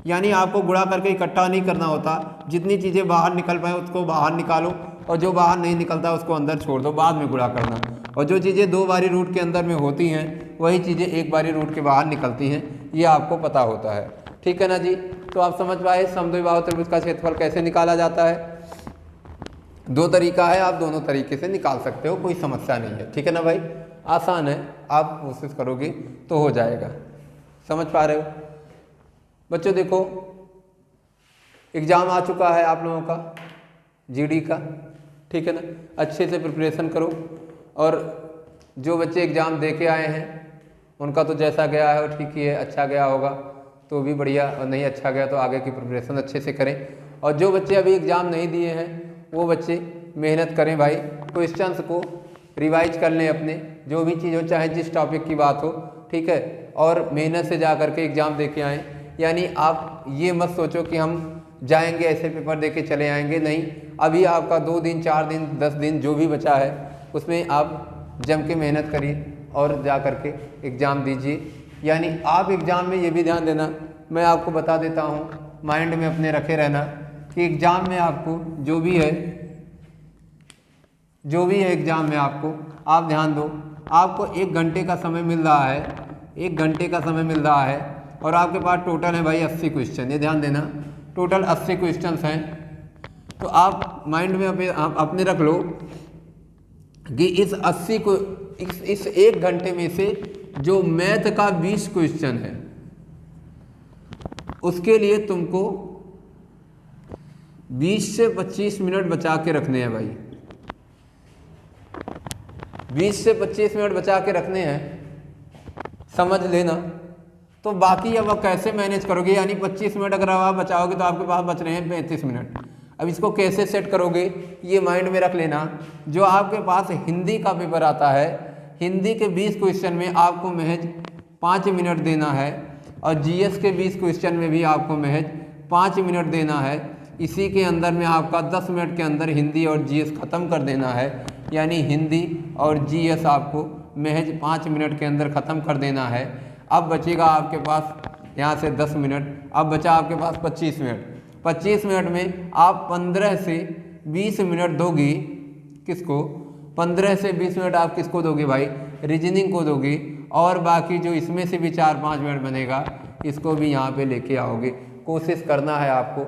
S1: यानी आपको गुणा करके इकट्ठा नहीं करना होता, जितनी चीज़ें बाहर निकल पाए उसको बाहर निकालो, और जो बाहर नहीं निकलता उसको अंदर छोड़ दो, बाद में गुणा करना। और जो चीज़ें 2 बारी रूट के अंदर में होती हैं वही चीज़ें 1 बारी रूट के बाहर निकलती हैं, ये आपको पता होता है, ठीक है ना जी। तो आप समझ पाए समद्विबाहु त्रिभुज का क्षेत्रफल कैसे निकाला जाता है। 2 तरीका है, आप दोनों तरीके से निकाल सकते हो, कोई समस्या नहीं है, ठीक है ना भाई। आसान है, आप कोशिश करोगे तो हो जाएगा। समझ पा रहे हो बच्चों। देखो एग्ज़ाम आ चुका है आप लोगों का जीडी का, ठीक है ना। अच्छे से प्रिपरेशन करो, और जो बच्चे एग्ज़ाम दे के आए हैं उनका तो जैसा गया है वो ठीक ही है, अच्छा गया होगा तो भी बढ़िया, और नहीं अच्छा गया तो आगे की प्रिपरेशन अच्छे से करें। और जो बच्चे अभी एग्ज़ाम नहीं दिए हैं वो बच्चे मेहनत करें भाई, क्वेश्चंस को रिवाइज कर लें अपने, जो भी चीज़ हो चाहे जिस टॉपिक की बात हो, ठीक है, और मेहनत से जा करके एग्ज़ाम दे के आएँ। यानी आप ये मत सोचो कि हम जाएंगे ऐसे पेपर दे के चले आएंगे, नहीं। अभी आपका 2 दिन 4 दिन 10 दिन जो भी बचा है उसमें आप जम के मेहनत करिए और जा करके एग्ज़ाम दीजिए। यानी आप एग्ज़ाम में ये भी ध्यान देना, मैं आपको बता देता हूँ, माइंड में अपने रखे रहना कि एग्ज़ाम में आपको जो भी है एग्ज़ाम में आपको, आप ध्यान दो, आपको 1 घंटे का समय मिल रहा है, 1 घंटे का समय मिल रहा है, और आपके पास टोटल है भाई 80 क्वेश्चन। ये ध्यान देना, टोटल 80 क्वेश्चन हैं। तो आप माइंड में अपने रख लो कि इस 80 को इस 1 घंटे में से जो मैथ का 20 क्वेश्चन है उसके लिए तुमको 20 से 25 मिनट बचा के रखने हैं भाई, 20 से 25 मिनट बचा के रखने हैं, समझ लेना। तो बाकी अब आप कैसे मैनेज करोगे, यानी 25 मिनट अगर आप बचाओगे तो आपके पास बच रहे हैं 35 मिनट। अब इसको कैसे सेट करोगे ये माइंड में रख लेना। जो आपके पास हिंदी का पेपर आता है, हिंदी के 20 क्वेश्चन में आपको महज 5 मिनट देना है, और जीएस के 20 क्वेश्चन में भी आपको महज 5 मिनट देना है। इसी के अंदर में आपका 10 मिनट के अंदर हिंदी और जीएस ख़त्म कर देना है। यानी हिंदी और जीएस आपको महज 5 मिनट के अंदर ख़त्म कर देना है। अब बचेगा आपके पास यहाँ से 10 मिनट, अब बचा आपके पास 25 मिनट। 25 मिनट में आप 15 से 20 मिनट दोगे किसको, 15 से 20 मिनट आप किसको दोगे भाई, रीजनिंग को दोगे, और बाकी जो इसमें से भी 4-5 मिनट बनेगा इसको भी यहाँ पे लेके आओगे। कोशिश करना है आपको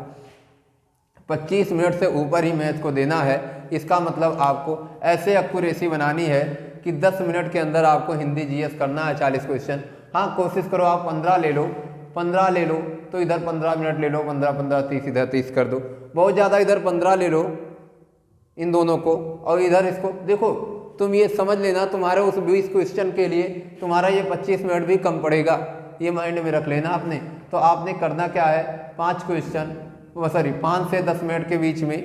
S1: 25 मिनट से ऊपर ही मैथ को देना है। इसका मतलब आपको ऐसे एक्यूरेसी बनानी है कि 10 मिनट के अंदर आपको हिंदी जीएस करना है 40 क्वेश्चन। हाँ कोशिश करो आप 15 ले लो, 15 ले लो तो इधर 15 मिनट ले लो, 15 15 30 इधर 30 कर दो, बहुत ज़्यादा इधर 15 ले लो, इन दोनों को, और इधर इसको देखो। तुम ये समझ लेना, तुम्हारे उस 20 क्वेश्चन के लिए तुम्हारा ये 25 मिनट भी कम पड़ेगा, ये माइंड में रख लेना आपने। तो आपने करना क्या है, 5 क्वेश्चन, सॉरी 5 से 10 मिनट के बीच में,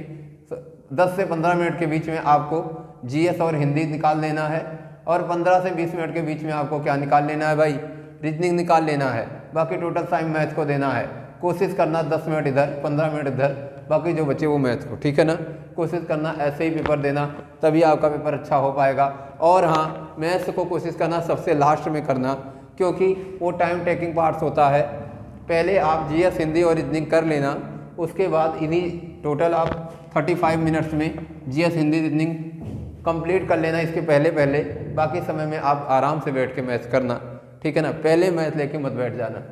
S1: 10 से 15 मिनट के बीच में आपको जीएस और हिंदी निकाल लेना है, और 15 से 20 मिनट के बीच में आपको क्या निकाल लेना है भाई, रीजनिंग निकाल लेना है। बाकी टोटल टाइम मैथ को देना है। कोशिश करना 10 मिनट इधर 15 मिनट इधर, बाकी जो बचे वो मैथ को, ठीक है ना। कोशिश करना ऐसे ही पेपर देना, तभी आपका पेपर अच्छा हो पाएगा। और हाँ, मैथ्स को कोशिश करना सबसे लास्ट में करना, क्योंकि वो टाइम टेकिंग पार्ट्स होता है। पहले आप जीएस हिंदी और रीजनिंग कर लेना, उसके बाद इन्हीं टोटल आप 35 मिनट्स में जीएस हिंदी रीजनिंग कंप्लीट कर लेना इसके पहले पहले। बाकी समय में आप आराम से बैठ के मैथ्स करना, ठीक है ना। पहले मैथ लेके मत बैठ जाना,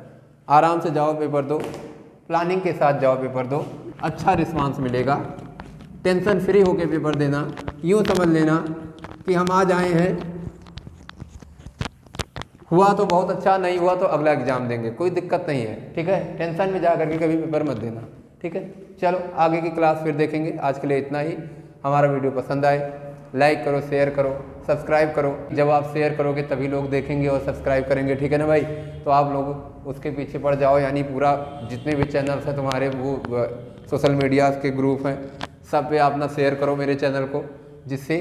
S1: आराम से जाओ पेपर दो, प्लानिंग के साथ जाओ पेपर दो, अच्छा रिस्पांस मिलेगा। टेंशन फ्री होके पेपर देना। यूँ समझ लेना कि हम आज आए हैं, हुआ तो बहुत अच्छा, नहीं हुआ तो अगला एग्जाम देंगे, कोई दिक्कत नहीं है, ठीक है। टेंशन में जा करके कभी पेपर मत देना, ठीक है। चलो आगे की क्लास फिर देखेंगे, आज के लिए इतना ही। हमारा वीडियो पसंद आए लाइक करो, शेयर करो, सब्सक्राइब करो। जब आप शेयर करोगे तभी लोग देखेंगे और सब्सक्राइब करेंगे, ठीक है ना भाई। तो आप लोग उसके पीछे पड़ जाओ, यानी पूरा जितने भी चैनल्स हैं तुम्हारे, वो सोशल मीडिया के ग्रुप हैं, सब पे अपना शेयर करो मेरे चैनल को, जिससे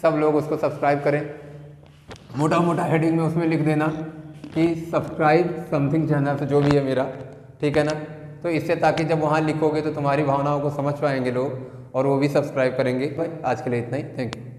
S1: सब लोग उसको सब्सक्राइब करें। मोटा मोटा हेडिंग में उसमें लिख देना कि सब्सक्राइब समथिंग चैनल से, जो भी है मेरा, ठीक है ना। तो इससे ताकि जब वहाँ लिखोगे तो तुम्हारी भावनाओं को समझ पाएंगे लोग और वो भी सब्सक्राइब करेंगे। भाई आज के लिए इतना ही, थैंक यू।